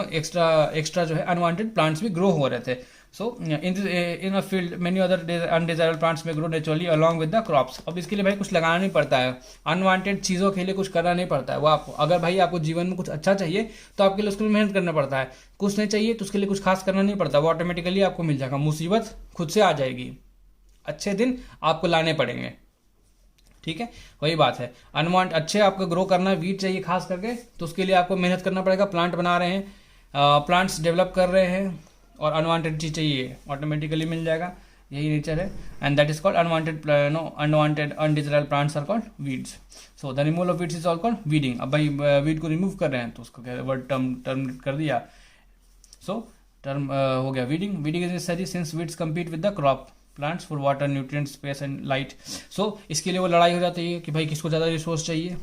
एक्स्ट्रा जो है अनवांटेड प्लांट्स भी ग्रो हो रहे थे, so in a field many other undesirable plants may grow naturally along with the crops. अब इसके लिए भाई कुछ लगाना नहीं पड़ता है, अनवांटेड चीज़ों के लिए कुछ करना नहीं पड़ता है। वो आप अगर भाई आपको जीवन में कुछ अच्छा चाहिए तो आपके लिए उसके लिए मेहनत करना पड़ता है, कुछ नहीं चाहिए तो उसके लिए कुछ खास करना नहीं पड़ता, वो ऑटोमेटिकली आपको मिल जाएगा। मुसीबत खुद से आ जाएगी, अच्छे दिन आपको लाने पड़ेंगे। ठीक है, वही बात है। अनवांट अच्छे आपको ग्रो करना है, वीट चाहिए खास करके, तो उसके लिए आपको मेहनत करना पड़ेगा। प्लांट बना रहे हैं, प्लांट्स डेवलप कर रहे हैं, और अनवांटेड चीज चाहिए ऑटोमेटिकली मिल जाएगा, यही नेचर है। And that is called unwanted undesirable plants are called weeds. So the removal of weeds is all called weeding. अब भाई वीड को रिमूव कर रहे हैं तो उसको वर्ड टर्म कर दिया, सो टर्म हो गया weeding. Weeding is necessary since weeds compete with the crop plants for water, nutrient, space and light. So इसके लिए वो लड़ाई हो जाती है कि भाई किसको ज़्यादा रिसोर्स चाहिए।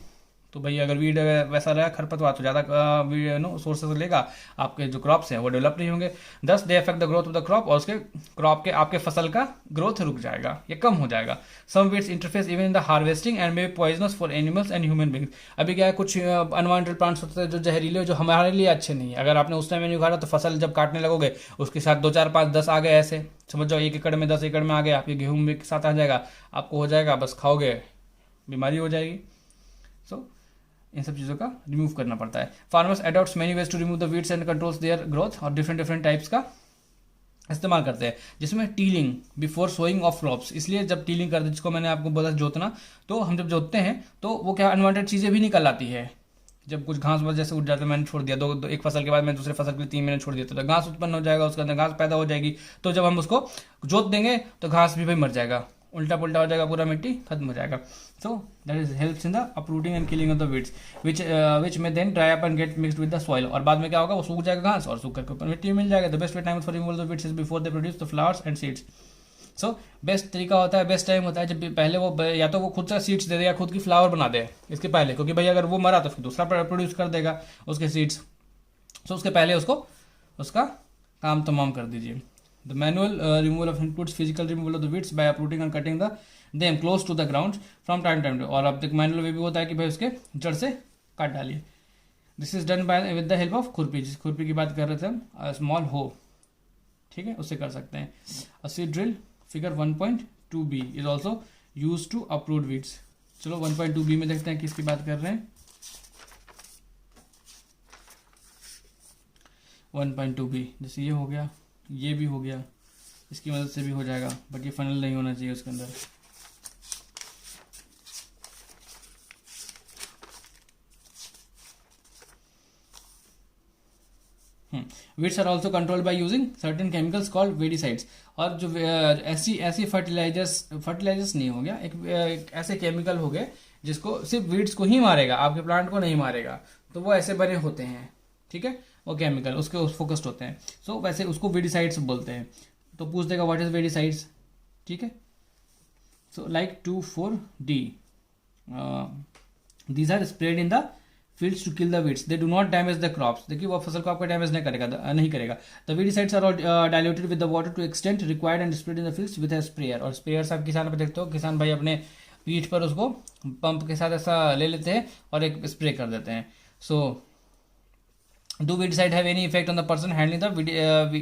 तो भाई अगर वीड वैसा रहा खरपतवार तो ज़्यादा सोर्सेस लेगा, आपके जो क्रॉप्स हैं वो डेवलप नहीं होंगे, दस they affect the growth of the crop, और उसके क्रॉप के आपके फसल का ग्रोथ रुक जाएगा या कम हो जाएगा। Some weeds interface even in the harvesting and may be poisonous for animals and human beings. अभी क्या है, कुछ अनवांटेड प्लांट्स होते हैं जो जहरीले, जो हमारे लिए अच्छे नहीं है। अगर आपने उस टाइम में नहीं उगाड़ा तो फसल जब काटने लगोगे उसके साथ 2 4 5 10 आ गए, ऐसे समझ जाओ 1 एकड़ में 10 एकड़ में आ गए, आपके गेहूं में के साथ आ जाएगा, आपको हो जाएगा, बस खाओगे बीमारी हो जाएगी। सो इन सब चीज़ों का रिमूव करना पड़ता है। Farmers adopts many ways to remove the weeds and controls their growth, और डिफरेंट टाइप्स का इस्तेमाल करते हैं, जिसमें tilling before sowing of crops. इसलिए जब टीलिंग करते हैं, जिसको मैंने आपको बोला जोतना, तो हम जब जोतते हैं तो वो क्या अनवांटेड चीज़ें भी निकल आती है। जब कुछ घास वजह से उठ जाता है, मैंने छोड़ दिया एक फसल के बाद मैंने दूसरे फसल के लिए 3 महीने छोड़ दिया, तो घास उत्पन्न हो जाएगा, उसके अंदर घास पैदा हो जाएगी। तो जब हम उसको जोत देंगे तो घास भी भाई मर जाएगा, उल्टा पुल्टा हो जाएगा, पूरा मिट्टी खत्म हो जाएगा। So that is helps in the uprooting and killing of the weeds which may then dry up and get mixed with the soil. और बाद में क्या होगा, वो सूख जाएगा घास, और सूख करके ऊपर मिट्टी मिल जाएगा। The best time for removal of weeds is before they produce the flowers and seeds. So best तरीका होता है, बेस्ट टाइम होता है जब पहले वो या तो वो खुद से सीड्स दे दे या खुद की फ्लावर बना दे इसके पहले, क्योंकि भाई अगर वो मरा तो फिर दूसरा प्रोड्यूस कर देगा उसके सीड्स। सो उसके पहले उसको उसका काम तमाम कर दीजिए। The manual removal of includes physical removal of the weeds by uprooting and cutting them close to the ground from time to time। और अब तक मैनुअल वे भी होता है कि भाई उसके जड़ से काट डालिए। This is done bye with the help of खुरपी, जिस खुरपी की बात कर रहे थे हम, स्मॉल हो, ठीक है, उससे कर सकते हैं। A seed drill figure 1.2b is also use to uproot weeds. चलो 1.2b में देखते हैं किसकी बात कर रहे हैं। 1.2b जैसे ये हो गया, ये भी हो गया, इसकी मदद से भी हो जाएगा, बट ये फनल नहीं होना चाहिए उसके अंदर। Weeds are also controlled by using certain chemicals called weedicides. और जो ऐसी फर्टिलाइजर्स नहीं हो गया, एक ऐसे केमिकल हो गए जिसको सिर्फ वीड्स को ही मारेगा, आपके प्लांट को नहीं मारेगा, तो वो ऐसे बने होते हैं, ठीक है, वो केमिकल उसके फोकस्ड होते हैं। सो वैसे उसको वेडिसाइड्स बोलते हैं। तो पूछ देगा व्हाट इज वेडिसाइड्स, ठीक है। So like 2,4-D these are sprayed in the fields to kill the weeds, they do not damage the crops. देखिए वो फसल को आपका डैमेज नहीं करेगा। The weedicides are diluted with the water to extent required and sprayed in the fields with a sprayer. और sprayers आप किसान पे देखते हो, किसान भाई अपने पीठ पर उसको पंप के साथ ऐसा ले लेते हैं और एक स्प्रे कर देते हैं। So do weedicide have any effect on the person handling the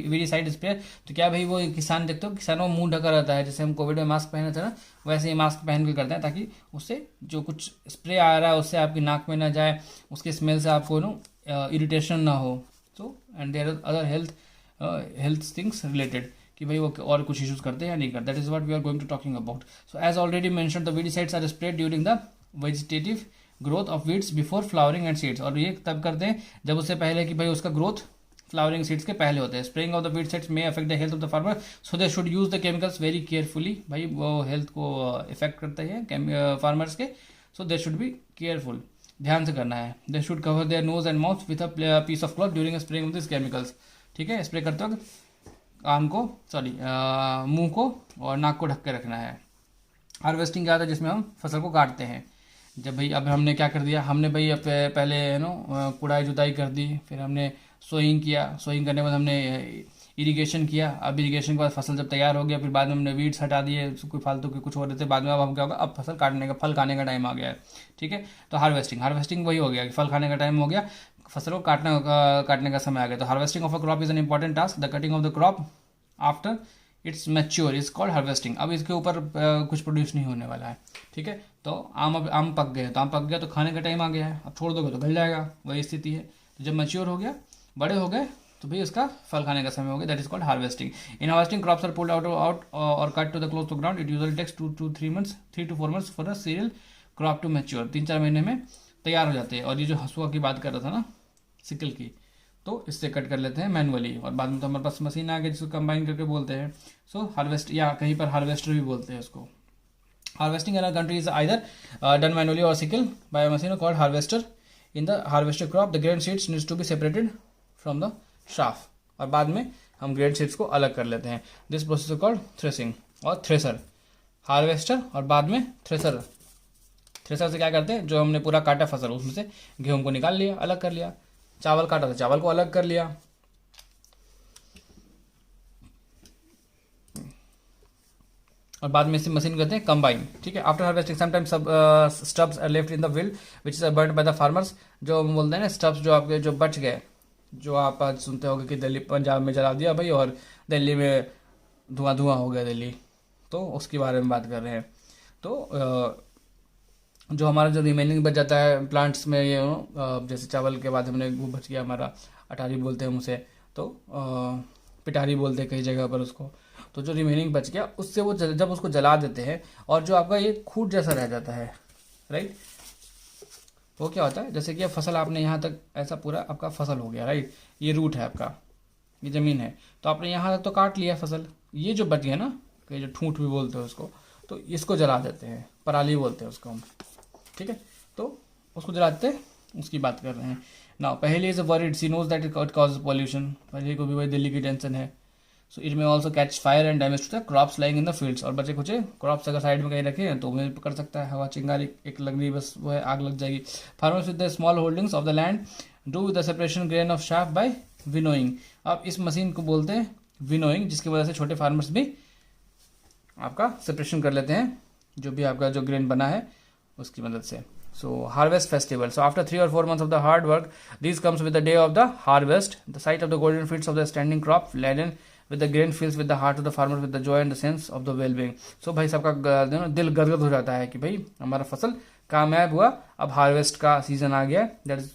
weedicide spray. तो क्या भाई वो किसान देखते हो, किसानों मुंह ढका रहता है, जैसे हम कोविड में मास्क पहने थे ना, वैसे ही मास्क पहन के करते हैं ताकि उससे जो कुछ स्प्रे आ रहा है उससे आपकी नाक में ना जाए, उसके स्मेल से आपको इरिटेशन ना हो। So and there are other health things related कि भाई वो और कुछ इश्यूज करते हैं या नहीं करते। That is what we are going to talking about. So as already mentioned the weedicides are spread during the vegetative growth of weeds before flowering and seeds. और ये तब करते हैं जब उससे पहले कि भाई उसका ग्रोथ फ्लावरिंग सीड्स के पहले होते हैं। Spraying of the weedicides may affect the health of the farmer, so they should use the chemicals very carefully. भाई वो हेल्थ को इफेक्ट करते हैं फार्मर्स के, so they should be careful, ध्यान से करना है। They should cover their nose and mouth with a piece of cloth during spraying of this chemicals, ठीक है। स्प्रे करते वक्त कान को मुंह को और नाक को ढक के रखना है। हार्वेस्टिंग क्या होता है, जिसमें हम फसल को काटते हैं। जब भाई अब हमने क्या कर दिया, हमने भाई पहले कुड़ाई जुताई कर दी, फिर हमने सोइंग किया, सोइंग करने के बाद हमने इरिगेशन किया। अब इरिगेशन के बाद फसल जब तैयार हो गया, फिर बाद में हमने वीड्स हटा दिए, कोई फालतू के कुछ हो रहे थे, बाद में अब हम क्या होगा, अब फसल काटने का, फल खाने का टाइम आ गया है, ठीक है। तो हार्वेस्टिंग वही हो गया कि फल खाने का टाइम हो गया, फसल को काटने का समय आ गया। तो harvesting of a crop is an important task. The cutting of the crop after it's mature is called harvesting. अब इसके ऊपर कुछ प्रोड्यूस नहीं होने वाला है, ठीक है। तो आम पक गए, तो आम पक गया तो खाने का टाइम आ गया है, अब छोड़ दोगे तो गल जाएगा, वही स्थिति है। तो जब मैच्योर हो गया, बड़े हो गए, तो भाई उसका फल खाने का समय हो गया, that is called harvesting. In harvesting crops are pulled out और cut to the close to ground. It usually takes 2 to 3 to 4 months for a cereal crop to mature. 3-4 महीने में तैयार हो जाते हैं। और ये जो हसुआ की बात कर रहा था ना, सिकल की, तो इससे कट कर लेते हैं मैनुअली, और बाद में तो हमारे पास मशीन आ गई जिसको कंबाइन करके बोलते हैं। सो हार्वेस्ट, या कहीं पर हार्वेस्टर भी बोलते हैं उसको। Harvesting in a country is either done manually or sickle by a machine called harvester. In the harvested crop the grain seeds needs to be separated from the chaff, और बाद में हम ग्रेन सीड्स को अलग कर लेते हैं। This process is called threshing और थ्रेसर। हार्वेस्टर और बाद में थ्रेसर। थ्रेसर से क्या करते हैं, जो हमने पूरा काटा फसल उसमें से गेहूं को निकाल लिया, अलग कर लिया। चावल काटा तो चावल को अलग कर लिया। और बाद में इसे मशीन करते हैं कंबाइन, ठीक है। After harvesting sometimes stubs are left in the field which is burned by the farmers. जो हम बोलते हैं ना स्टब्स, जो आपके जो बच गए, जो आप आज सुनते होंगे कि दिल्ली पंजाब में जला दिया भाई और दिल्ली में धुआं धुआं हो गया दिल्ली, तो उसके बारे में बात कर रहे हैं। तो जो हमारा जो रिमेनिंग बच जाता है प्लांट्स में, ये जैसे चावल के बाद हमने वो बच गया हमारा, अटारी बोलते हैं हम उसे, तो पिटारी बोलते हैं कई जगह पर उसको। तो जो रिमेनिंग बच गया उससे वो जब उसको जला देते हैं, और जो आपका ये खूट जैसा रह जाता है, राइट, वो क्या होता है, जैसे कि अब फसल आपने यहाँ तक ऐसा पूरा आपका फसल हो गया, राइट, ये रूट है आपका, ये ज़मीन है, तो आपने यहाँ तक तो काट लिया फसल, ये जो बच गया ना, कि जो ठूंठ भी बोलते हैं उसको, तो इसको जला देते हैं, पराली बोलते हैं उसको हम, ठीक है। तो उसको जलाते हैं, उसकी बात कर रहे हैं ना। पहले is worried, see knows that it cause pollution, पहले को भी वही दिल्ली की टेंशन है। So it may also catch fire and damage to the crops lying in the fields. और बचे कुछ क्रॉप्स अगर साइड में कहीं रखे हैं तो उन्हें पकड़ सकता है, हवा चिंगारी एक लग रही, बस वो है, आग लग जाएगी। Farmers with the small holdings of the land do the separation grain of chaff by winnowing. अब इस मशीन को बोलते हैं विनोइंग, जिसकी वजह से छोटे फार्मर्स भी आपका सेपरेशन कर लेते हैं, जो भी आपका जो ग्रेन बना है उसकी मदद से। So harvest festival. So after 3 or 4 months of the hard work, this comes with the day of the harvest. The sight of the golden fields of the standing crop laden with the grain fills with the heart of the farmer with the joy and the sense of the well-being. So भाई सबका दिल गदगद हो जाता है कि भाई हमारा फसल कामयाब हुआ, अब हार्वेस्ट का सीजन आ गया। दैट इज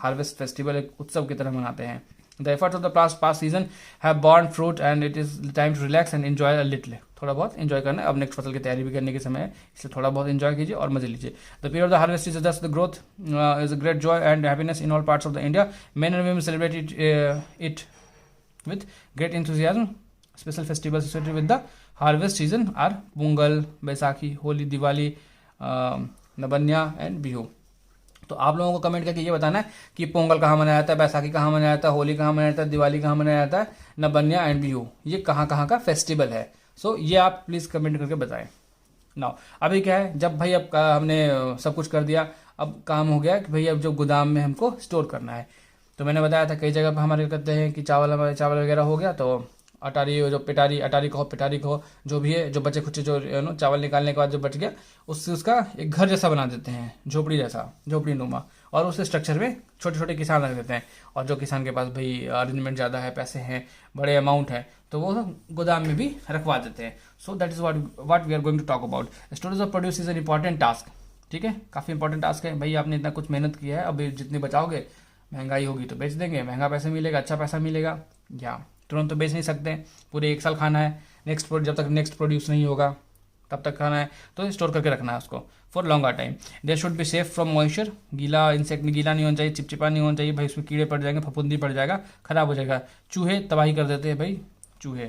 हार्वेस्ट फेस्टिवल एक उत्सव की तरह मनाते हैं। The efforts of the past season have borne fruit and it is time to relax and enjoy a little. थोड़ा बहुत एंजॉय करना है, अब नेक्स्ट फसल की तैयारी भी करने के समय है, इसलिए थोड़ा बहुत एंजॉय कीजिए और मजे लीजिए। The period of the harvest is thus the growth is a great joy and happiness in all parts of the India. Men and women celebrate it with great enthusiasm. Special festival associated with the harvest season are Pongal, Baisakhi, Holi, Diwali, Nabanya and Bihu. तो आप लोगों को comment करके ये बताना है कि पोंगल कहाँ मनाया जाता है, बैसाखी कहाँ मनाया जाता है, होली कहाँ मनाया जाता है, दिवाली कहाँ मनाया जाता है, नबन्या एंड बिहू ये कहाँ कहाँ का फेस्टिवल है। सो ये आप प्लीज़ कमेंट करके बताएं। नाउ अभी क्या है, जब भाई अब हमने सब कुछ कर दिया, अब काम हो गया कि भाई अब जो गोदाम में हमको स्टोर करना है। तो मैंने बताया था कई जगह पर हमारे कहते हैं कि हमारे चावल वगैरह हो गया तो अटारी, जो पिटारी, अटारी कहो, जो भी है, जो बचे खुचे जो चावल निकालने के बाद जो बच गया उससे उसका एक घर जैसा बना देते हैं, झोपड़ी जैसा, झोपड़ी नुमा, और उस स्ट्रक्चर में छोटे छोटे किसान रख देते हैं। और जो किसान के पास भाई अरेंजमेंट ज़्यादा है, पैसे हैं, बड़े अमाउंट है, तो वो गोदाम में भी रखवा देते हैं। So that is what we are going to talk about. Storage of produce is an important task, ठीक है, काफ़ी इंपॉर्टेंट टास्क है भाई। आपने इतना कुछ मेहनत किया है, अब जितनी बचाओगे, महंगाई होगी तो बेच देंगे, महंगा पैसा मिलेगा, अच्छा पैसा मिलेगा, या तुरंत तो बेच नहीं सकते, पूरे 1 साल खाना है, जब तक नेक्स्ट प्रोड्यूस नहीं होगा तब तक खाना है, तो स्टोर करके रखना है उसको for longer time. They should be safe from moisture, गीला इंसेक्ट गीला नहीं होना चाहिए, चिपचिपा नहीं होना चाहिए भाई, उसमें कीड़े पड़ जाएंगे, फफूंदी पड़ जाएगा, खराब हो जाएगा। चूहे तबाही कर देते हैं भाई, चूहे,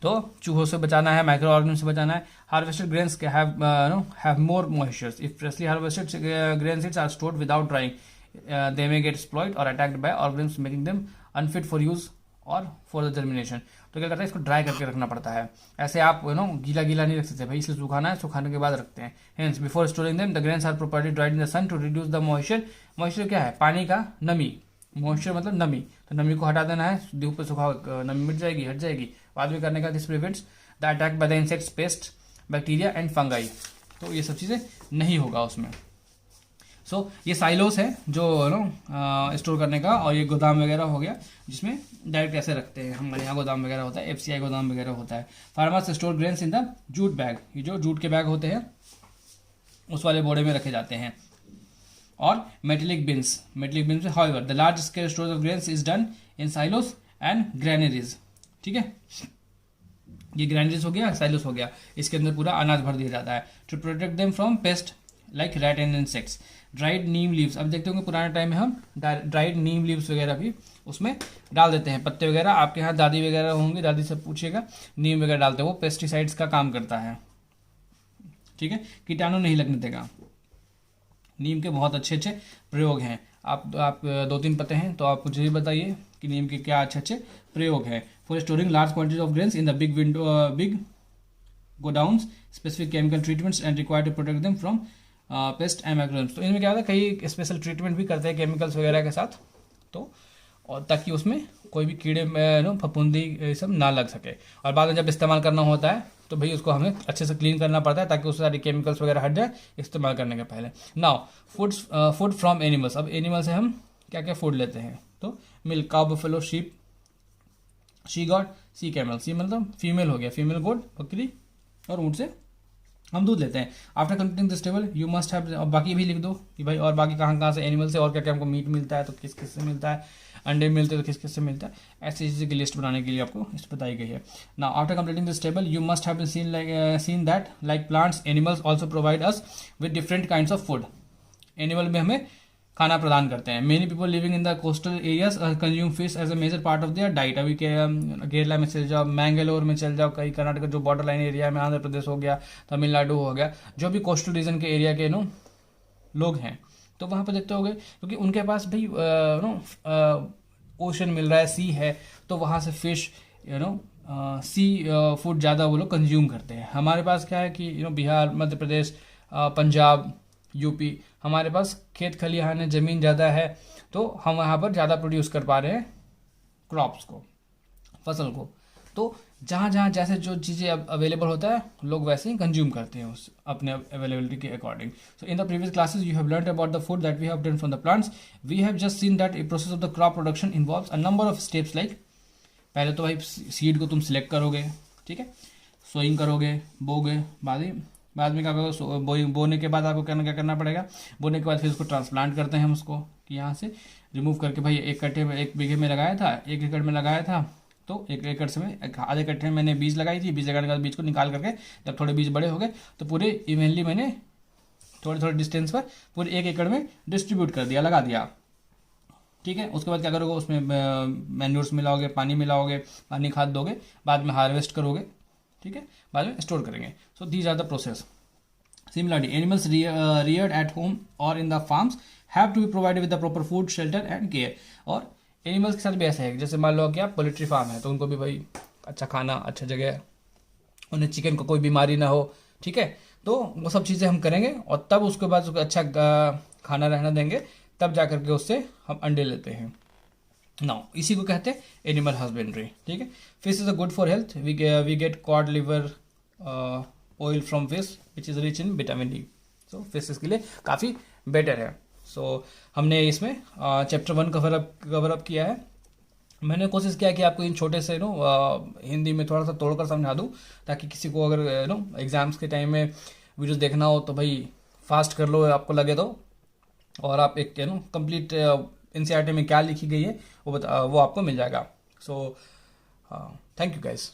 तो चूहों से बचाना है, माइक्रो ऑर्गेनिज्म से बचाना है। Harvested grains have more moisture. If freshly harvested grain seeds are stored without drying they may get spoilt or attacked by organism making them unfit for use or for the germination. तो क्या करता है, इसको dry करके रखना पड़ता है। ऐसे आप गीला गीला नहीं रख सकते भाई, इसलिए सुखाना है, सुखाने के बाद रखते हैं। Hence before storing them the grains are properly dried in the sun to reduce the moisture. Moisture क्या है, पानी का नमी, मॉइस्चर मतलब नमी, तो नमी को हटा देना है, धूप पे सुखा, नमी मिट जाएगी, हट जाएगी। बाद में करने का this prevents the attack by the insects, paste, bacteria and fungi. तो ये सब चीज़ें नहीं होगा उसमें। सो ये साइलोस है जो नो स्टोर करने का, और ये गोदाम वगैरह हो गया जिसमें डायरेक्ट ऐसे रखते हैं, हमारे यहाँ गोदाम वगैरह होता है, FCI गोदाम वगैरह होता है। Farmers store grains in the jute bag, ये जो जूट के बैग होते हैं उस वाले बोरे में रखे जाते हैं। और मेटेलिक बिन्स में however the large scale storage of grains is done in silos and granaries. ठीक है, ये ग्रैनरीज हो गया, साइलोस हो गया, इसके अंदर पूरा अनाज भर दिया जाता है। To protect them from pest like rat and insects. Dried neem leaves, अब देखते होंगे पुराने टाइम में हम ड्राइड नीम लीव्स वगैरह भी उसमें डाल देते हैं, पत्ते वगैरह। आपके यहाँ दादी वगैरह होंगी, दादी से पूछिएगा, नीम वगैरह डालते हैं, वो पेस्टिसाइड्स का काम करता है। ठीक है, कीटाणु नहीं लगने देगा। नीम के बहुत अच्छे अच्छे प्रयोग हैं। आप 2-3 पते हैं तो आप मुझे भी बताइए कि नीम के क्या अच्छे अच्छे प्रयोग हैं। For storing large quantity of grains in the big godowns, specific chemical treatments and required to protect them from pest and microbes. तो इनमें क्या होता है, कई स्पेशल ट्रीटमेंट भी करते हैं केमिकल्स वगैरह के साथ, तो और ताकि उसमें कोई भी कीड़े फफूंदी ये सब ना लग सके। और बाद में जब इस्तेमाल करना होता है तो भाई उसको हमें अच्छे से क्लीन करना पड़ता है ताकि उससे सारी केमिकल्स वगैरह हट जाए इस्तेमाल करने के पहले। नाउ फूड फ्रॉम एनिमल्स, अब एनिमल से हम क्या क्या फूड लेते हैं, तो milk, cow, buffalo, sheep, she goat, she camel. She मतलब फीमेल हो गया, फीमेल गोट, बकरी और ऊँट से हम दूध लेते हैं। After completing this table you must have, बाकी भी लिख दो कि भाई और बाकी कहाँ कहाँ से एनिमल से और क्या क्या हमको मीट मिलता है, तो किस किस से मिलता है, अंडे मिलते हैं तो किस किस से मिलता है, ऐसी चीज़ों की लिस्ट बनाने के लिए आपको इस बताई गई है। Now after completing this table you must have seen that like plants animals also provide us with different kinds of food. Animal में हमें खाना प्रदान करते हैं। Many people living in the coastal areas consume fish as a major part of their diet. अभी केरला में चल जाओ, मैंगलोर में चल जाओ, कई कर्नाटक जो बॉर्डर लाइन एरिया में, आंध्र प्रदेश हो गया, तमिलनाडु हो गया, जो भी कोस्टल रीजन के एरिया के लोग हैं, तो वहाँ पर देखते होंगे क्योंकि उनके पास भाई ओशन मिल रहा है, सी है, तो वहाँ से फिश सी फूड ज़्यादा वो लोग कंज्यूम करते हैं। हमारे पास क्या है कि बिहार, मध्य प्रदेश, पंजाब, यूपी, हमारे पास खेत खलिहान है, ज़मीन ज़्यादा है, तो हम वहाँ पर ज़्यादा प्रोड्यूस कर पा रहे हैं क्रॉप्स को, फसल को। तो जहाँ जहाँ जैसे जो चीज़ें अवेलेबल होता है लोग वैसे ही कंज्यूम करते हैं उस अपने अवेलेबिलिटी के according. So in the previous classes you have learned about the food that we have done from the plants. We have just seen that a process of the crop production involves a number of steps like, पहले तो भाई seed को तुम select करोगे, ठीक है, sowing करोगे, बोगे, बाद में क्या करोगे, बोने के बाद आपको क्या करना पड़ेगा, बोने के बाद फिर उसको ट्रांसप्लांट करते हैं हम उसको, कि यहाँ से रिमूव करके भाई 1 बीघे में लगाया था, 1 एकड़ में लगाया था, तो 1 एकड़ से में आधे कट्ठे में मैंने बीज लगाई थी, बीज लगाने के बाद बीज को निकाल करके जब थोड़े बीज बड़े हो गए तो पूरे इवनली मैंने थोड़े थोड़े डिस्टेंस पर पूरे 1 एकड़ में डिस्ट्रीब्यूट कर दिया, लगा दिया। ठीक है, उसके बाद क्या करोगे, उसमें मैन्यूर्स मिलाओगे, पानी मिलाओगे, पानी खाद दोगे, बाद में हार्वेस्ट करोगे, ठीक है, बाद में स्टोर करेंगे। So these are the process. Similarly animals reared at home or in the farms have to be provided with the proper food, shelter and care. और एनिमल्स के साथ भी ऐसा है, जैसे मान लो कि आप पोल्ट्री फार्म है तो उनको भी भाई अच्छा खाना, अच्छा जगह, उन्हें चिकन को कोई बीमारी ना हो, ठीक है, तो वो सब चीज़ें हम करेंगे और तब उसके बाद उसको अच्छा खाना रहना देंगे, तब जा करके उससे हम अंडे लेते हैं। नाउ इसी को कहते हैं एनिमल हस्बेंड्री। ठीक है, fish is a good for health. We get cod liver oil from fish which is rich in vitamin D. So fish इसके लिए काफ़ी बेटर है। सो हमने इसमें चैप्टर 1 कवर अप किया है। मैंने कोशिश किया कि आपको इन छोटे से हिंदी में थोड़ा सा तोड़कर समझा दूँ, ताकि किसी को अगर एग्जाम्स के टाइम में वीडियोस देखना हो तो भाई फास्ट कर लो आपको लगे तो, और आप एक कंप्लीट एनसीईआरटी में क्या लिखी गई है वो आपको मिल जाएगा। So thank you guys.